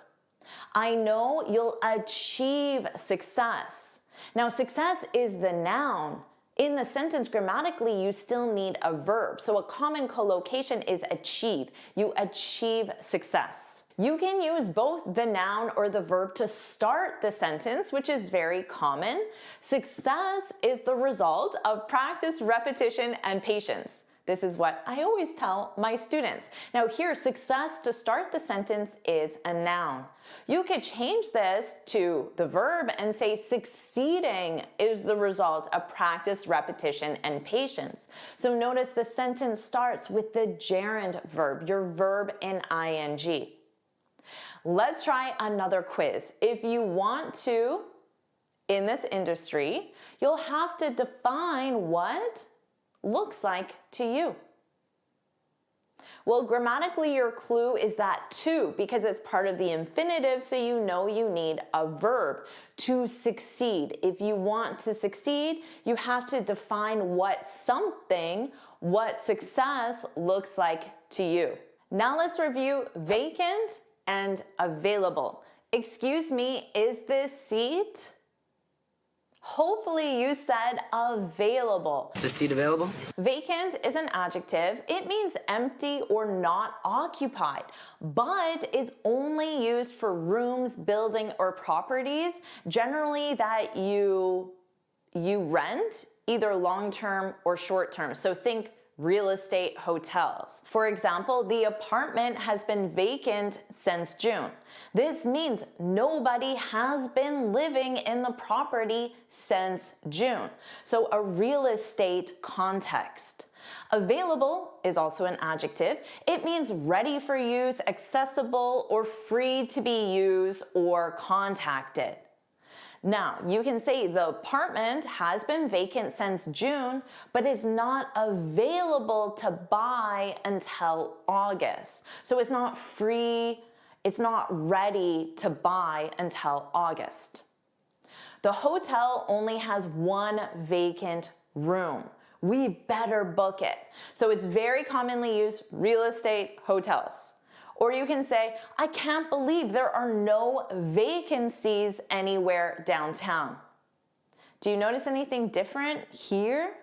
I know you'll achieve success. Now, success is the noun. In the sentence, grammatically, you still need a verb. So a common collocation is achieve. You achieve success. You can use both the noun or the verb to start the sentence, which is very common. Success is the result of practice, repetition, and patience. This is what I always tell my students. Now here, success to start the sentence is a noun. You could change this to the verb and say succeeding is the result of practice, repetition, and patience. So notice the sentence starts with the gerund verb, your verb in ing. Let's try another quiz. If you want to, in this industry, you'll have to define what looks like to you. Well, grammatically, your clue is that to, because it's part of the infinitive, so you know you need a verb to succeed. If you want to succeed, you have to define what success looks like to you. Now let's review vacant and available. Excuse me, is this seat? Hopefully you said available. Is the seat available? Vacant is an adjective. It means empty or not occupied, but it's only used for rooms, building, or properties, generally that you rent, either long-term or short-term. So think real estate hotels. For example, the apartment has been vacant since June. This means nobody has been living in the property since June. So a real estate context. Available is also an adjective. It means ready for use, accessible, or free to be used or contacted. Now, you can say the apartment has been vacant since June, but is not available to buy until August. So it's not free, it's not ready to buy until August. The hotel only has one vacant room. We better book it. So it's very commonly used, real estate hotels. Or you can say, I can't believe there are no vacancies anywhere downtown. Do you notice anything different here?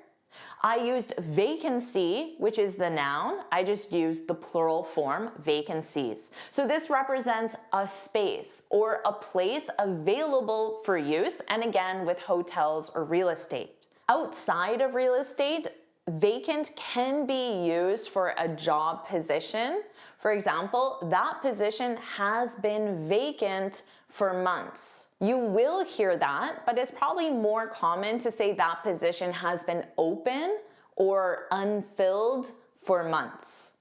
I used vacancy, which is the noun. I just used the plural form, vacancies. So this represents a space or a place available for use, and again with hotels or real estate. Outside of real estate, vacant can be used for a job position. For example, that position has been vacant for months. You will hear that, but it's probably more common to say that position has been open or unfilled for months.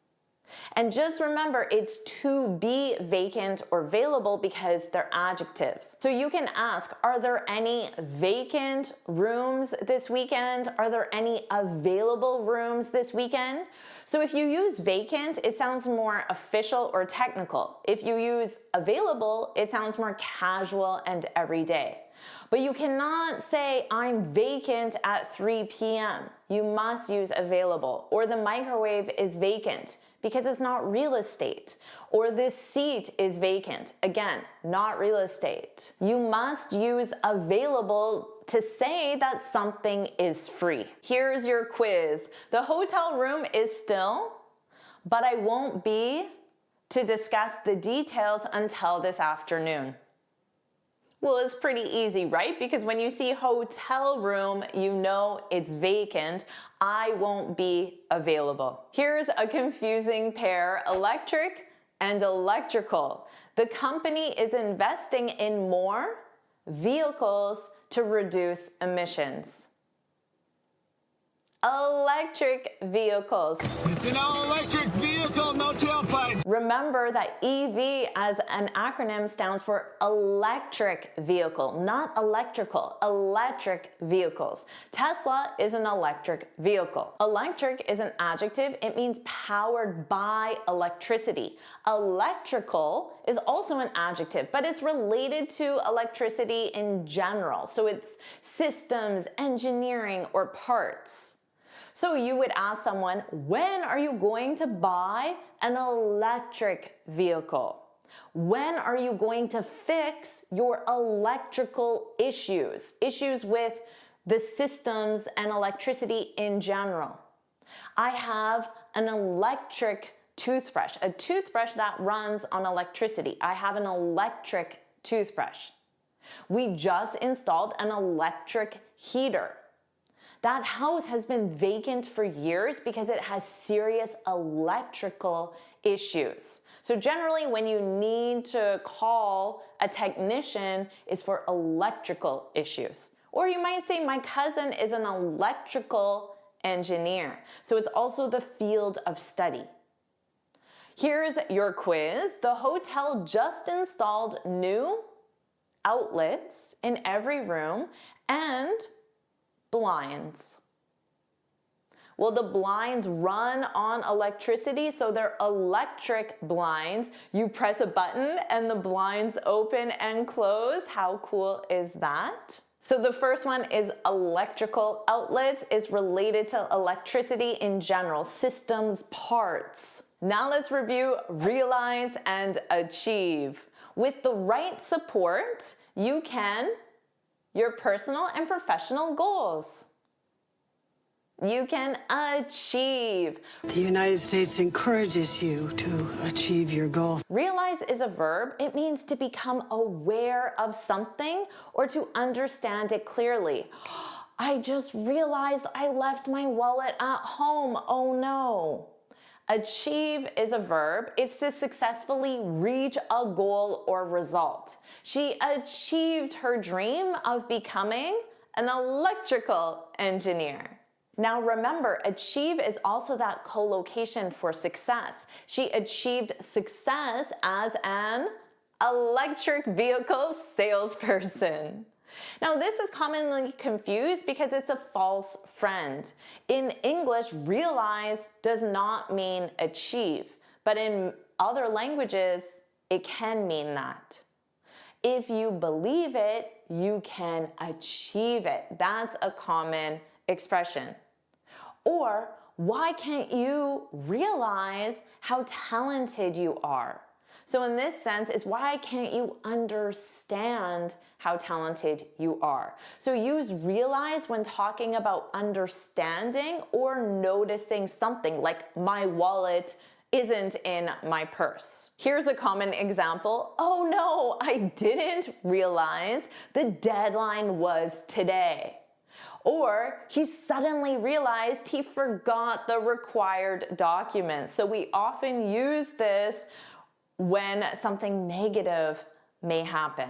And just remember, it's to be vacant or available because they're adjectives. So you can ask, are there any vacant rooms this weekend? Are there any available rooms this weekend? So if you use vacant, it sounds more official or technical. If you use available, it sounds more casual and everyday. But you cannot say, I'm vacant at 3 p.m. You must use available. Or the microwave is vacant, because it's not real estate. Or this seat is vacant. Again, not real estate. You must use available to say that something is free. Here's your quiz. The hotel room is still, but I won't be to discuss the details until this afternoon. Well, it's pretty easy, right? Because when you see hotel room, you know it's vacant. I won't be available. Here's a confusing pair, electric and electrical. The company is investing in more vehicles to reduce emissions. Electric vehicles. It's an all-electric vehicle, no tailpipe. Remember that EV as an acronym stands for electric vehicle, not electrical, electric vehicles. Tesla is an electric vehicle. Electric is an adjective. It means powered by electricity. Electrical is also an adjective, but it's related to electricity in general. So it's systems, engineering, or parts. So you would ask someone, when are you going to buy an electric vehicle? When are you going to fix your electrical issues? Issues with the systems and electricity in general. I have an electric toothbrush, a toothbrush that runs on electricity. I have an electric toothbrush. We just installed an electric heater. That house has been vacant for years because it has serious electrical issues. So generally when you need to call a technician is for electrical issues. Or you might say, my cousin is an electrical engineer. So it's also the field of study. Here's your quiz. The hotel just installed new outlets in every room and blinds. Well, the blinds run on electricity, so they're electric blinds. You press a button and the blinds open and close. How cool is that? So the first one is electrical outlets, is related to electricity in general, systems, parts. Now let's review realize and achieve. With the right support, you can your personal and professional goals. You can achieve. The United States encourages you to achieve your goal. Realize is a verb. It means to become aware of something or to understand it clearly. I just realized I left my wallet at home. Oh no. Achieve is a verb. It's to successfully reach a goal or result. She achieved her dream of becoming an electrical engineer. Now remember, achieve is also that collocation for success. She achieved success as an electric vehicle salesperson. Now this is commonly confused because it's a false friend. In English, realize does not mean achieve, but in other languages, it can mean that. If you believe it, you can achieve it. That's a common expression. Or, why can't you realize how talented you are? So in this sense, it's why can't you understand how talented you are? So use realize when talking about understanding or noticing something, like my wallet isn't in my purse. Here's a common example. Oh no, I didn't realize the deadline was today. Or he suddenly realized he forgot the required documents. So we often use this when something negative may happen.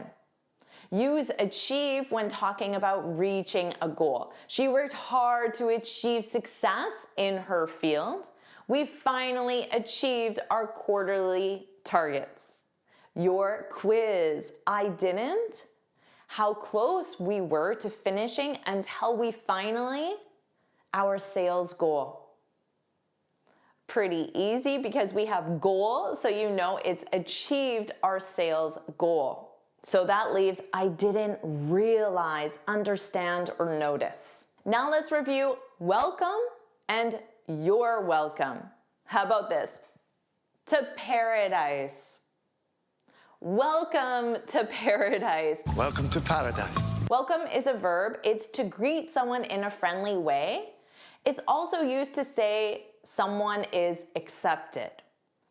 Use achieve when talking about reaching a goal. She worked hard to achieve success in her field. We finally achieved our quarterly targets. Your quiz, I didn't. How close we were to finishing until we finally, our sales goal. Pretty easy because we have goal, so you know it's achieved our sales goal. So that leaves I didn't realize, understand, or notice. Now let's review welcome and you're welcome. How about this? To paradise. Welcome to paradise. Welcome to paradise. Welcome is a verb. It's to greet someone in a friendly way. It's also used to say someone is accepted.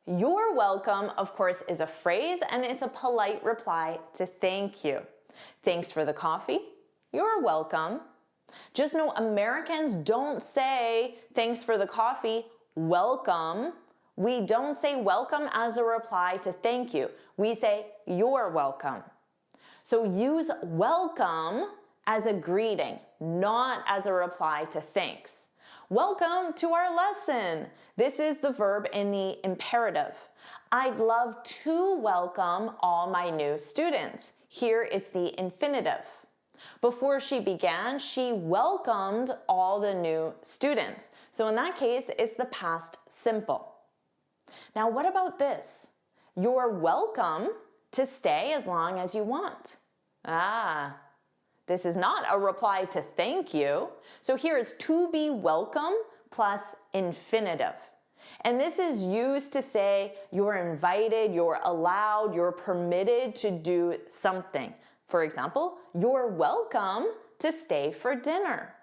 You're welcome, of course, is a phrase and it's a polite reply to thank you. Thanks for the coffee. You're welcome. Just know Americans don't say thanks for the coffee, welcome. We don't say welcome as a reply to thank you. We say you're welcome. So use welcome as a greeting, not as a reply to thanks. Welcome to our lesson. This is the verb in the imperative. I'd love to welcome all my new students. Here it's the infinitive. Before she began, she welcomed all the new students. So in that case, it's the past simple. Now, what about this? You're welcome to stay as long as you want. This is not a reply to thank you. So here it's to be welcome plus infinitive. And this is used to say you're invited, you're allowed, you're permitted to do something. For example, you're welcome to stay for dinner.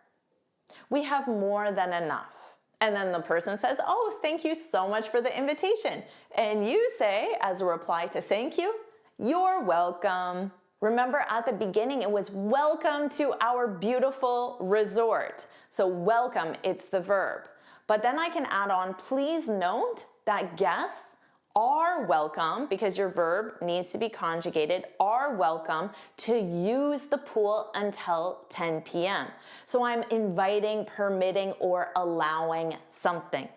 We have more than enough. And then the person says, oh, thank you so much for the invitation. And you say, as a reply to thank you, you're welcome. Remember at the beginning, it was welcome to our beautiful resort. So welcome, it's the verb. But then I can add on, please note that guests are welcome, because your verb needs to be conjugated, are welcome to use the pool until 10 p.m. So I'm inviting, permitting, or allowing something.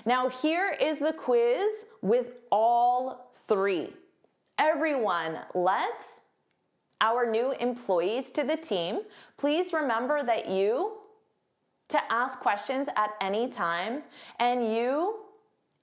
Now here is the quiz with all three. Everyone, let's our new employees to the team, please remember that you to ask questions at any time, and you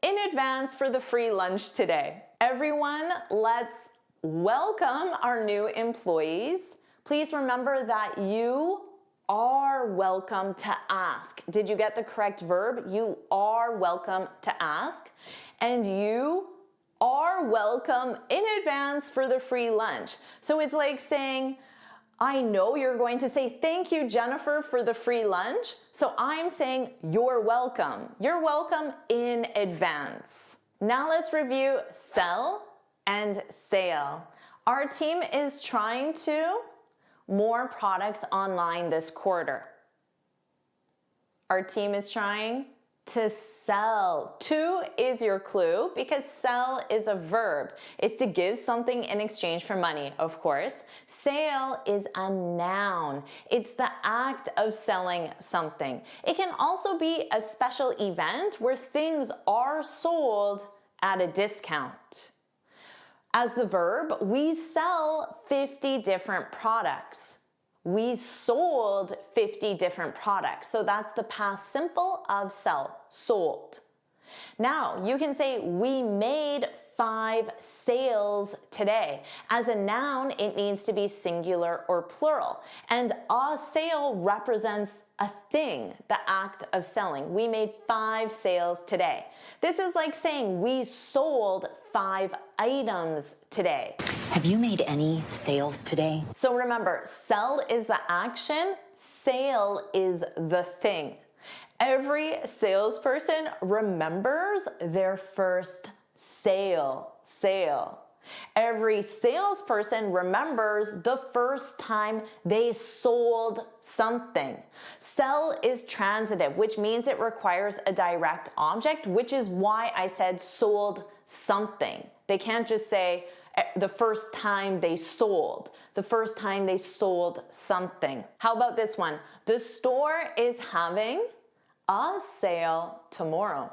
in advance for the free lunch today. Everyone, let's welcome our new employees. Please remember that you are welcome to ask. Did you get the correct verb? You are welcome to ask. And you are welcome in advance for the free lunch. So it's like saying, I know you're going to say, thank you, Jennifer, for the free lunch. So I'm saying, you're welcome. You're welcome in advance. Now let's review sell and sale. Our team is trying to more products online this quarter. Our team is trying to sell. To is your clue because sell is a verb. It's to give something in exchange for money, of course. Sale is a noun. It's the act of selling something. It can also be a special event where things are sold at a discount. As the verb, we sell 50 different products. We sold 50 different products. So that's the past simple of sell, sold. Now, you can say, we made 5 sales today. As a noun, it needs to be singular or plural. And a sale represents a thing, the act of selling. We made 5 sales today. This is like saying, we sold 5 items today. Have you made any sales today? So remember, sell is the action, sale is the thing. Every salesperson remembers their first sale. Every salesperson remembers the first time they sold something. Sell is transitive, which means it requires a direct object, which is why I said sold something. They can't just say the first time they sold. The first time they sold something. How about this one? The store is having a sale tomorrow.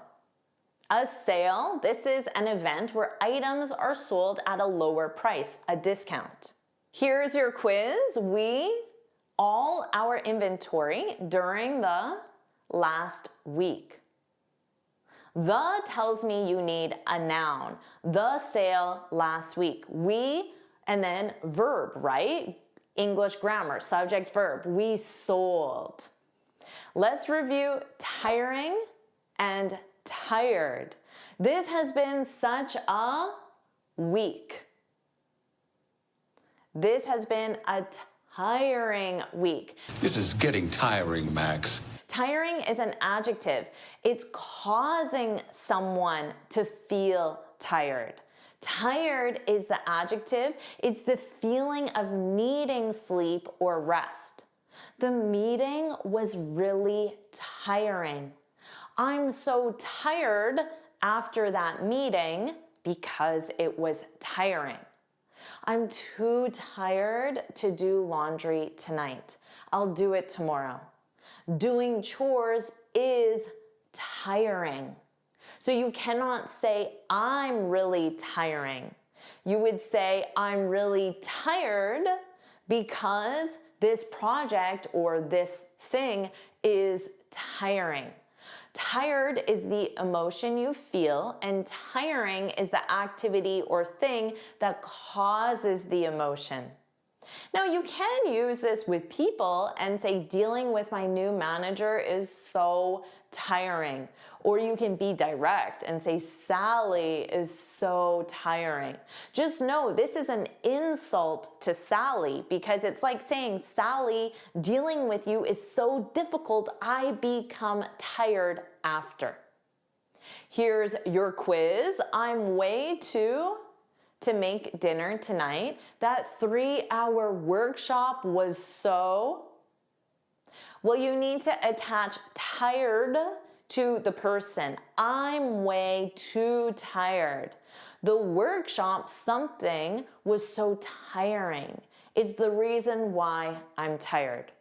A sale, this is an event where items are sold at a lower price, a discount. Here's your quiz. All our inventory during the last week. The tells me you need a noun. The sale last week. We, and then verb, right? English grammar, subject, verb. We sold. Let's review tiring and tired. This has been such a week. This has been a tiring week. This is getting tiring, Max. Tiring is an adjective. It's causing someone to feel tired. Tired is the adjective. It's the feeling of needing sleep or rest. The meeting was really tiring. I'm so tired after that meeting because it was tiring. I'm too tired to do laundry tonight. I'll do it tomorrow. Doing chores is tiring. So you cannot say, I'm really tiring. You would say, I'm really tired because this project or this thing is tiring. Tired is the emotion you feel, and tiring is the activity or thing that causes the emotion. Now, you can use this with people and say, dealing with my new manager is so tiring. Or you can be direct and say, Sally is so tiring. Just know this is an insult to Sally because it's like saying, Sally, dealing with you is so difficult, I become tired after. Here's your quiz. I'm way to make dinner tonight. That 3-hour workshop was so... Well, you need to attach tired to the person. I'm way too tired. The workshop, something, was so tiring. It's the reason why I'm tired.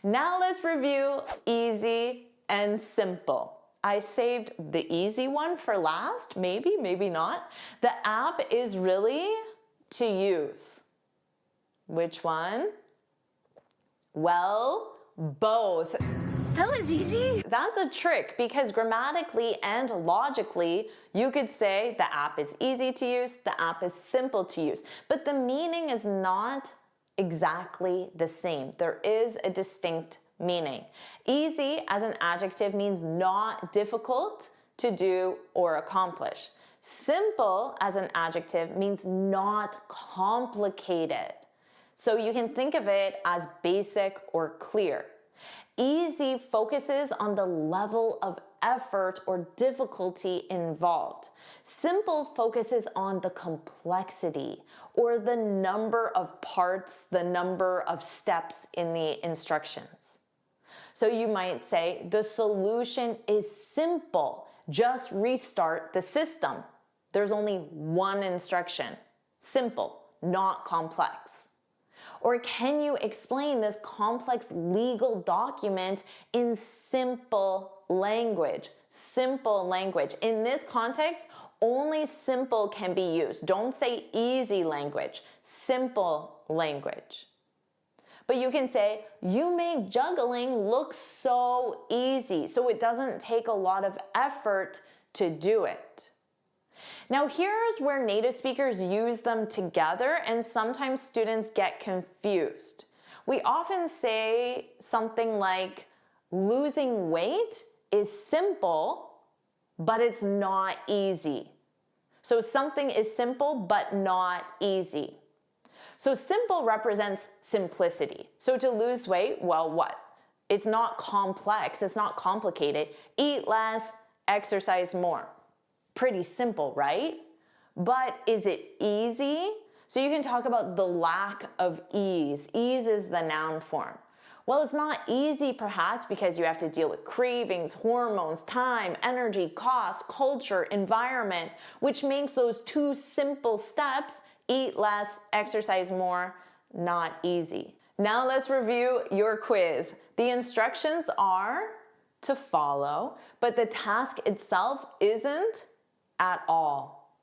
Now let's review easy and simple. I saved the easy one for last, maybe, maybe not. The app is really to use. Which one? Well, both. That was easy. That's a trick because grammatically and logically, you could say the app is easy to use, the app is simple to use, but the meaning is not exactly the same. There is a distinct meaning. Easy as an adjective means not difficult to do or accomplish. Simple as an adjective means not complicated. So you can think of it as basic or clear. Easy focuses on the level of effort or difficulty involved. Simple focuses on the complexity or the number of parts, the number of steps in the instructions. So you might say, the solution is simple. Just restart the system. There's only one instruction. Simple, not complex. Or can you explain this complex legal document in simple language? Simple language. In this context, only simple can be used. Don't say easy language, simple language. But you can say, you make juggling look so easy, so it doesn't take a lot of effort to do it. Now here's where native speakers use them together and sometimes students get confused. We often say something like, losing weight is simple, but it's not easy. So something is simple, but not easy. So simple represents simplicity. So to lose weight, well, what? It's not complex, it's not complicated. Eat less, exercise more. Pretty simple, right? But is it easy? So you can talk about the lack of ease. Ease is the noun form. Well, it's not easy perhaps because you have to deal with cravings, hormones, time, energy, cost, culture, environment, which makes those two simple steps, eat less, exercise more, not easy. Now let's review your quiz. The instructions are to follow, but the task itself isn't at all.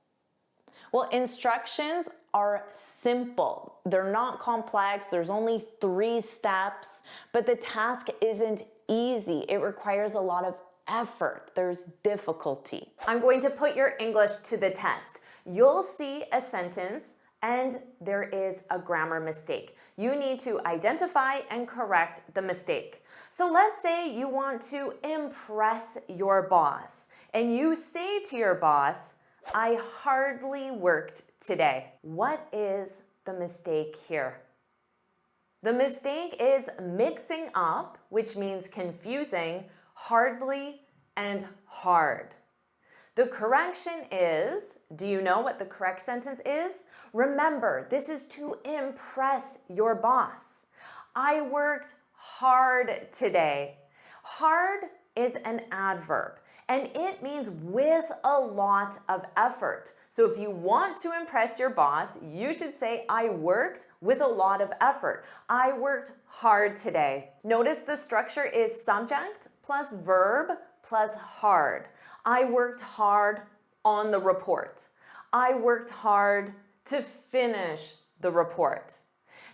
Well, instructions are simple. They're not complex. There's only 3 steps, but the task isn't easy. It requires a lot of effort. There's difficulty. I'm going to put your English to the test. You'll see a sentence and there is a grammar mistake. You need to identify and correct the mistake. So let's say you want to impress your boss and you say to your boss, I hardly worked today. What is the mistake here? The mistake is mixing up, which means confusing, hardly and hard. The correction is, do you know what the correct sentence is? Remember, this is to impress your boss. I worked hard today. Hard is an adverb, and it means with a lot of effort. So if you want to impress your boss, you should say, I worked with a lot of effort. I worked hard today. Notice the structure is subject plus verb plus hard. I worked hard on the report. I worked hard to finish the report.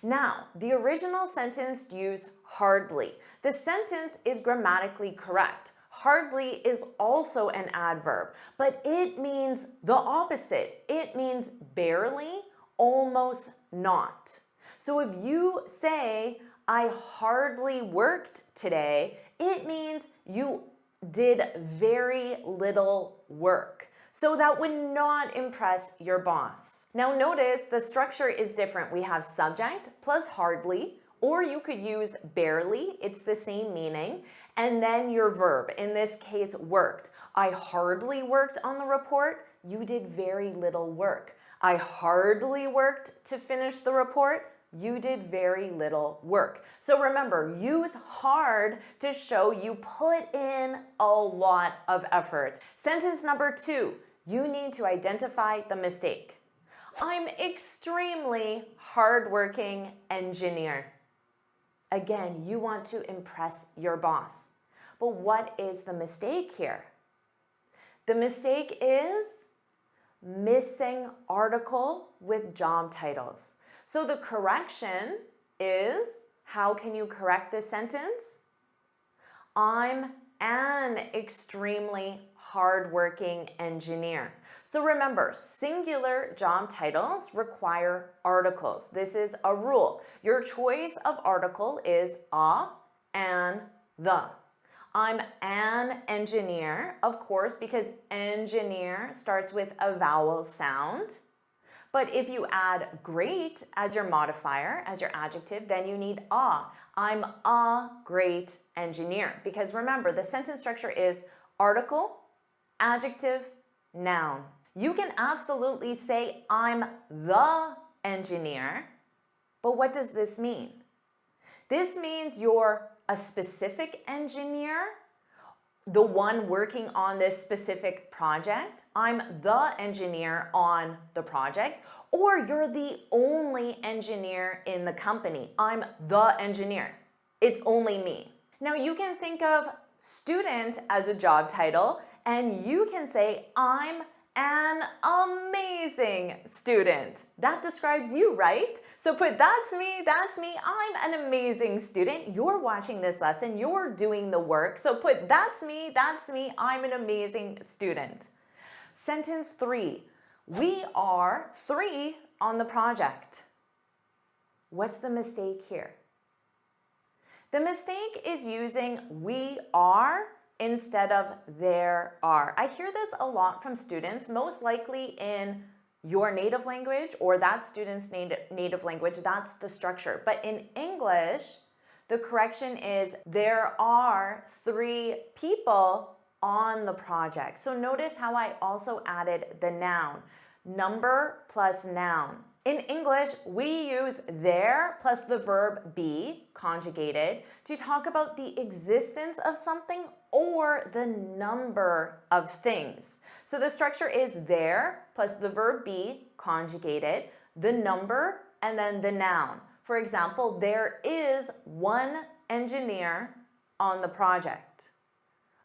Now, the original sentence used hardly. The sentence is grammatically correct. Hardly is also an adverb, but it means the opposite. It means barely, almost not. So if you say, I hardly worked today, it means you did very little work. So that would not impress your boss. Now notice the structure is different. We have subject plus hardly, or you could use barely, it's the same meaning, and then your verb, in this case, worked. I hardly worked on the report, you did very little work. I hardly worked to finish the report, you did very little work. So remember, use hard to show you put in a lot of effort. Sentence number 2, you need to identify the mistake. I'm extremely hardworking engineer. Again, you want to impress your boss. But what is the mistake here? The mistake is missing article with job titles. So the correction is, how can you correct this sentence? I'm an extremely hardworking engineer. So remember, singular job titles require articles. This is a rule. Your choice of article is a, and, the. I'm an engineer, of course, because engineer starts with a vowel sound. But if you add great as your modifier, as your adjective, then you need a. I'm a great engineer. Because remember, the sentence structure is article, adjective, noun. You can absolutely say I'm the engineer, but what does this mean? This means you're a specific engineer, the one working on this specific project. I'm the engineer on the project, or you're the only engineer in the company. I'm the engineer. It's only me. Now you can think of student as a job title, and you can say I'm an amazing student. That describes you, right? So put that's me, I'm an amazing student. You're watching this lesson, you're doing the work. So put that's me, I'm an amazing student. Sentence 3, we are 3 on the project. What's the mistake here? The mistake is using we are instead of there are. I hear this a lot from students, most likely in your native language or that student's native language. That's the structure. But in English, the correction is there are 3 people on the project. So notice how I also added the noun, number plus noun. In English, we use there plus the verb be, conjugated, to talk about the existence of something or the number of things. So the structure is there plus the verb be, conjugated, the number, and then the noun. For example, there is 1 engineer on the project.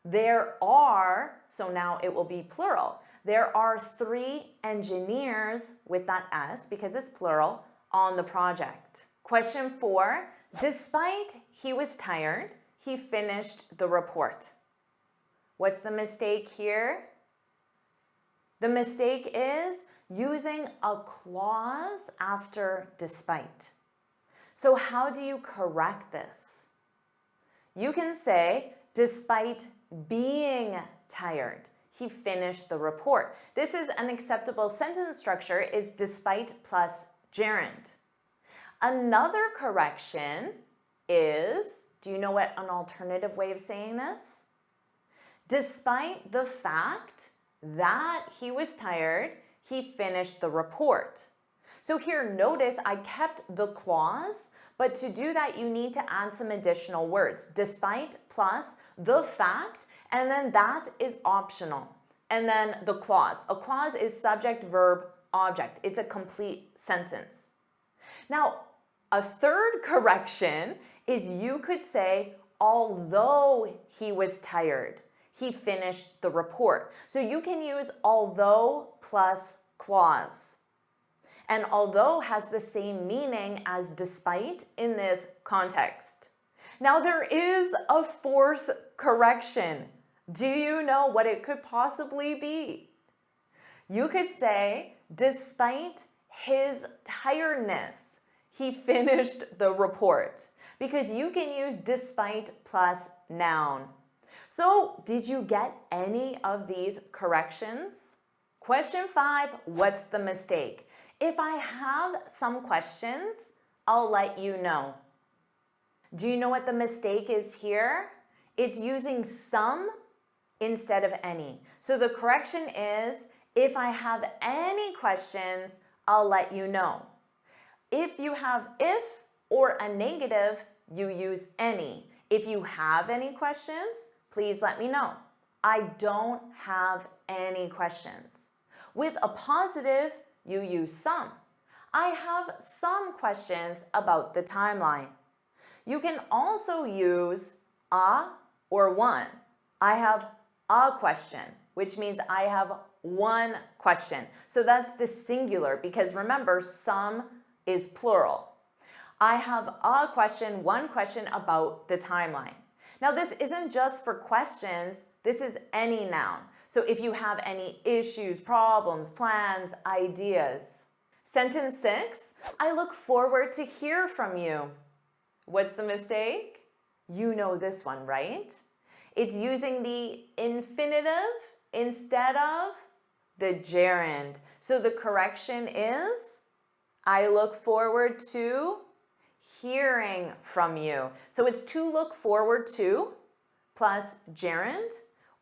There are, so now it will be plural. There are 3 engineers with that S because it's plural on the project. Question 4, despite he was tired, he finished the report. What's the mistake here? The mistake is using a clause after despite. So how do you correct this? You can say, despite being tired, he finished the report. This is an acceptable sentence structure, is despite plus gerund. Another correction is, do you know what an alternative way of saying this? Despite the fact that he was tired, he finished the report. So here, notice I kept the clause, but to do that, you need to add some additional words. Despite plus the fact, and then that is optional. And then the clause. A clause is subject, verb, object. It's a complete sentence. Now, a third correction is you could say, although he was tired, he finished the report. So you can use although plus clause. And although has the same meaning as despite in this context. Now there is a 4th correction. Do you know what it could possibly be? You could say, despite his tiredness, he finished the report. Because you can use despite plus noun. So, did you get any of these corrections? Question 5, what's the mistake? If I have some questions, I'll let you know. Do you know what the mistake is here? It's using some instead of any. So the correction is, if I have any questions, I'll let you know. If you have if or a negative, you use any. If you have any questions, please let me know. I don't have any questions. With a positive, you use some. I have some questions about the timeline. You can also use a or one. I have a question, which means I have one question. So that's the singular, because remember, some is plural. I have a question, one question about the timeline. Now, this isn't just for questions, this is any noun. So if you have any issues, problems, plans, ideas. Sentence 6, I look forward to hear from you. What's the mistake? You know this one, right? It's using the infinitive instead of the gerund. So the correction is, I look forward to hearing from you. So it's to look forward to plus gerund,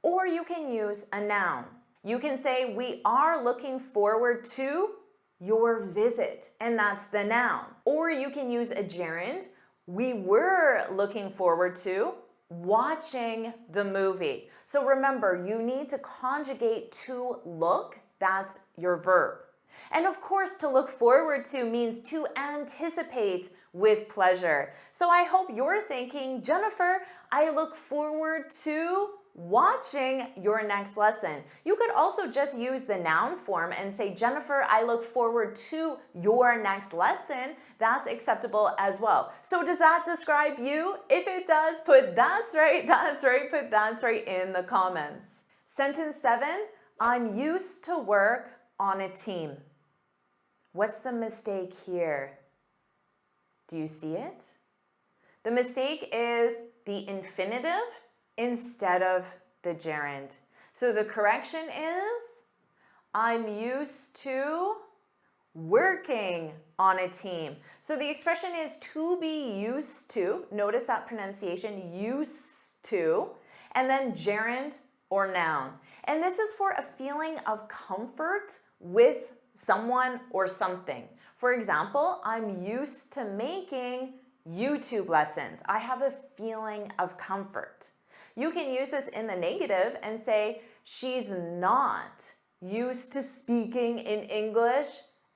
or you can use a noun. You can say, we are looking forward to your visit, and that's the noun. Or you can use a gerund, we were looking forward to watching the movie. So remember, you need to conjugate to look, that's your verb. And of course, to look forward to means to anticipate with pleasure. So I hope you're thinking, Jennifer, I look forward to watching your next lesson. You could also just use the noun form and say, Jennifer, I look forward to your next lesson. That's acceptable as well. So does that describe you? If it does, put that's right, put that's right in the comments. Sentence 7, I'm used to work on a team. What's the mistake here? Do you see it? The mistake is the infinitive instead of the gerund. So the correction is, I'm used to working on a team. So the expression is to be used to. Notice that pronunciation, used to, and then gerund or noun. And this is for a feeling of comfort with someone or something. For example, I'm used to making YouTube lessons. I have a feeling of comfort. You can use this in the negative and say, she's not used to speaking in English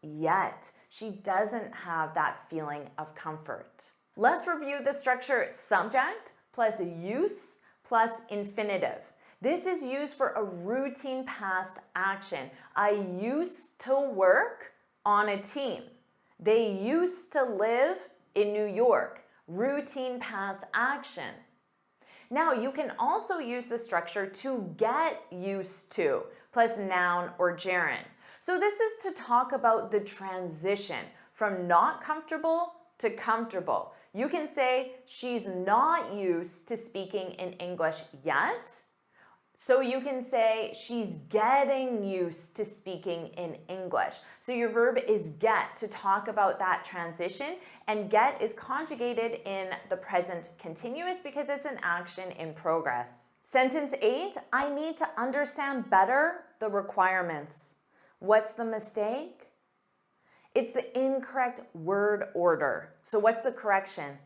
yet. She doesn't have that feeling of comfort. Let's review the structure subject plus use plus infinitive. This is used for a routine past action. I used to work on a team. They used to live in New York. Routine past action. Now you can also use the structure to get used to plus noun or gerund. So this is to talk about the transition from not comfortable to comfortable. You can say she's not used to speaking in English yet. So you can say she's getting used to speaking in English. So your verb is get to talk about that transition, and get is conjugated in the present continuous because it's an action in progress. Sentence 8, I need to understand better the requirements. What's the mistake? It's the incorrect word order. So what's the correction?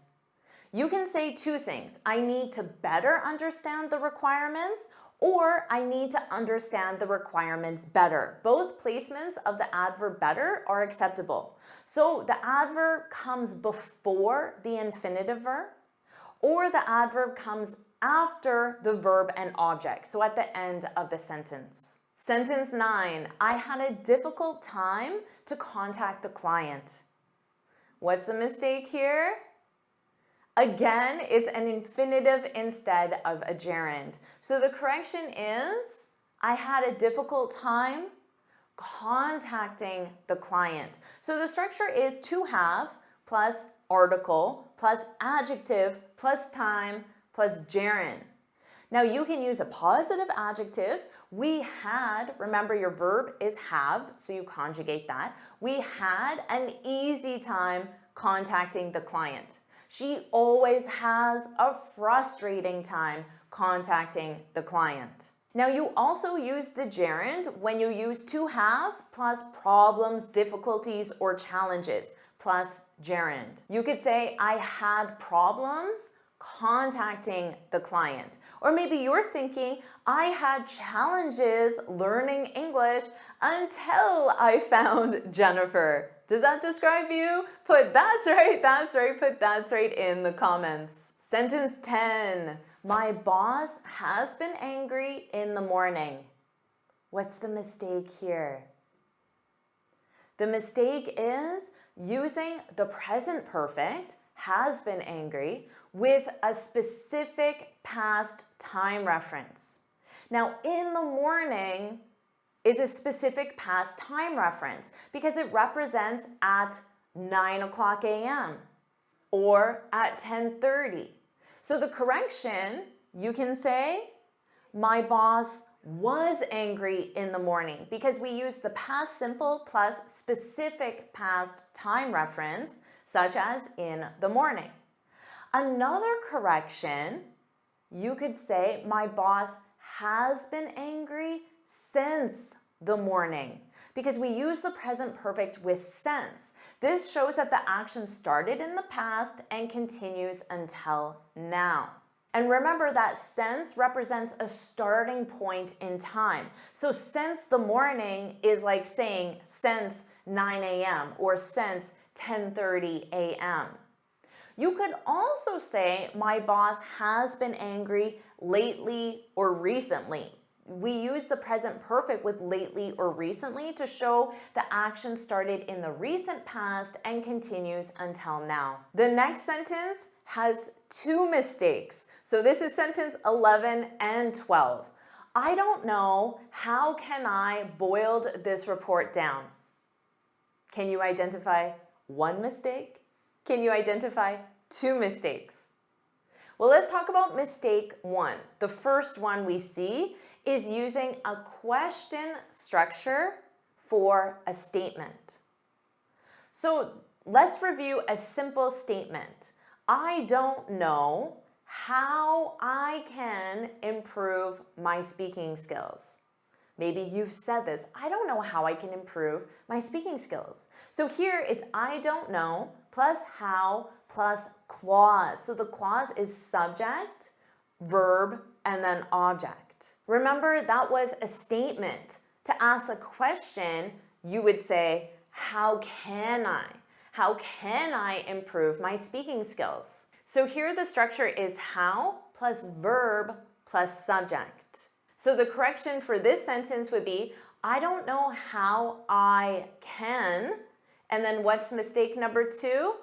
You can say two things. I need to better understand the requirements, or I need to understand the requirements better. Both placements of the adverb better are acceptable. So the adverb comes before the infinitive verb, or the adverb comes after the verb and object, so at the end of the sentence. Sentence 9, I had a difficult time to contact the client. What's the mistake here? Again, it's an infinitive instead of a gerund. So the correction is, I had a difficult time contacting the client. So the structure is to have plus article plus adjective plus time plus gerund. Now you can use a positive adjective. We had, remember your verb is have, so you conjugate that. We had an easy time contacting the client. She always has a frustrating time contacting the client. Now you also use the gerund when you use to have plus problems, difficulties, or challenges plus gerund. You could say, I had problems contacting the client. Or maybe you're thinking, I had challenges learning English until I found Jennifer. Does that describe you? Put that's right, put that's right in the comments. Sentence 10, my boss has been angry in the morning. What's the mistake here? The mistake is using the present perfect has been angry with a specific past time reference. Now, in the morning is a specific past time reference because it represents at 9 o'clock a.m. or at 10:30. So the correction, you can say, my boss was angry in the morning because we use the past simple plus specific past time reference, such as in the morning. Another correction, you could say, my boss has been angry since the morning because we use the present perfect with since. This shows that the action started in the past and continues until now. And remember that since represents a starting point in time. So since the morning is like saying since 9 a.m. or since 10:30 a.m. You could also say my boss has been angry lately or recently. We use the present perfect with lately or recently to show the action started in the recent past and continues until now. The next sentence has two mistakes. So this is sentence 11 and 12. I don't know, how can I boiled this report down? Can you identify one mistake? Can you identify two mistakes? Well, let's talk about mistake one. The first one we see is using a question structure for a statement. So let's review a simple statement. I don't know how I can improve my speaking skills. Maybe you've said this, I don't know how I can improve my speaking skills. So here it's I don't know plus how plus clause. So the clause is subject, verb, and then object. Remember, that was a statement. To ask a question, you would say, how can I? How can I improve my speaking skills? So here the structure is how plus verb plus subject. So the correction for this sentence would be, I don't know how I can, and then what's mistake number two?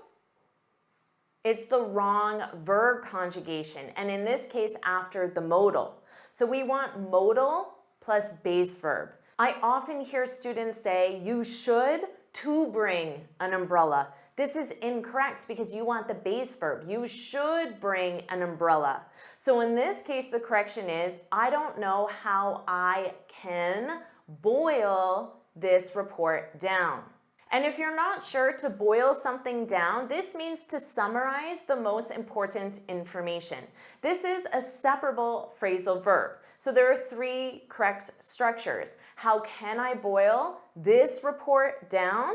It's the wrong verb conjugation, and in this case, after the modal. So we want modal plus base verb. I often hear students say, you should to bring an umbrella. This is incorrect because you want the base verb. You should bring an umbrella. So in this case, the correction is, I don't know how I can boil this report down. And if you're not sure to boil something down, this means to summarize the most important information. This is a separable phrasal verb. So there are three correct structures. How can I boil this report down?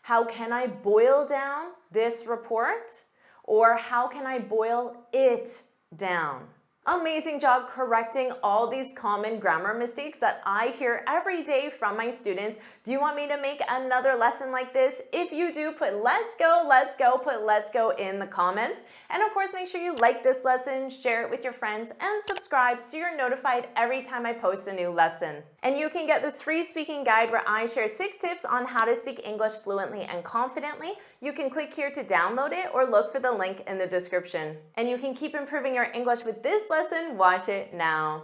How can I boil down this report? Or how can I boil it down? Amazing job correcting all these common grammar mistakes that I hear every day from my students. Do you want me to make another lesson like this? If you do, put let's go, put let's go in the comments. And of course, make sure you like this lesson, share it with your friends, and subscribe so you're notified every time I post a new lesson. And you can get this free speaking guide where I share 6 tips on how to speak English fluently and confidently. You can click here to download it or look for the link in the description. And you can keep improving your English with this lesson. Watch it now.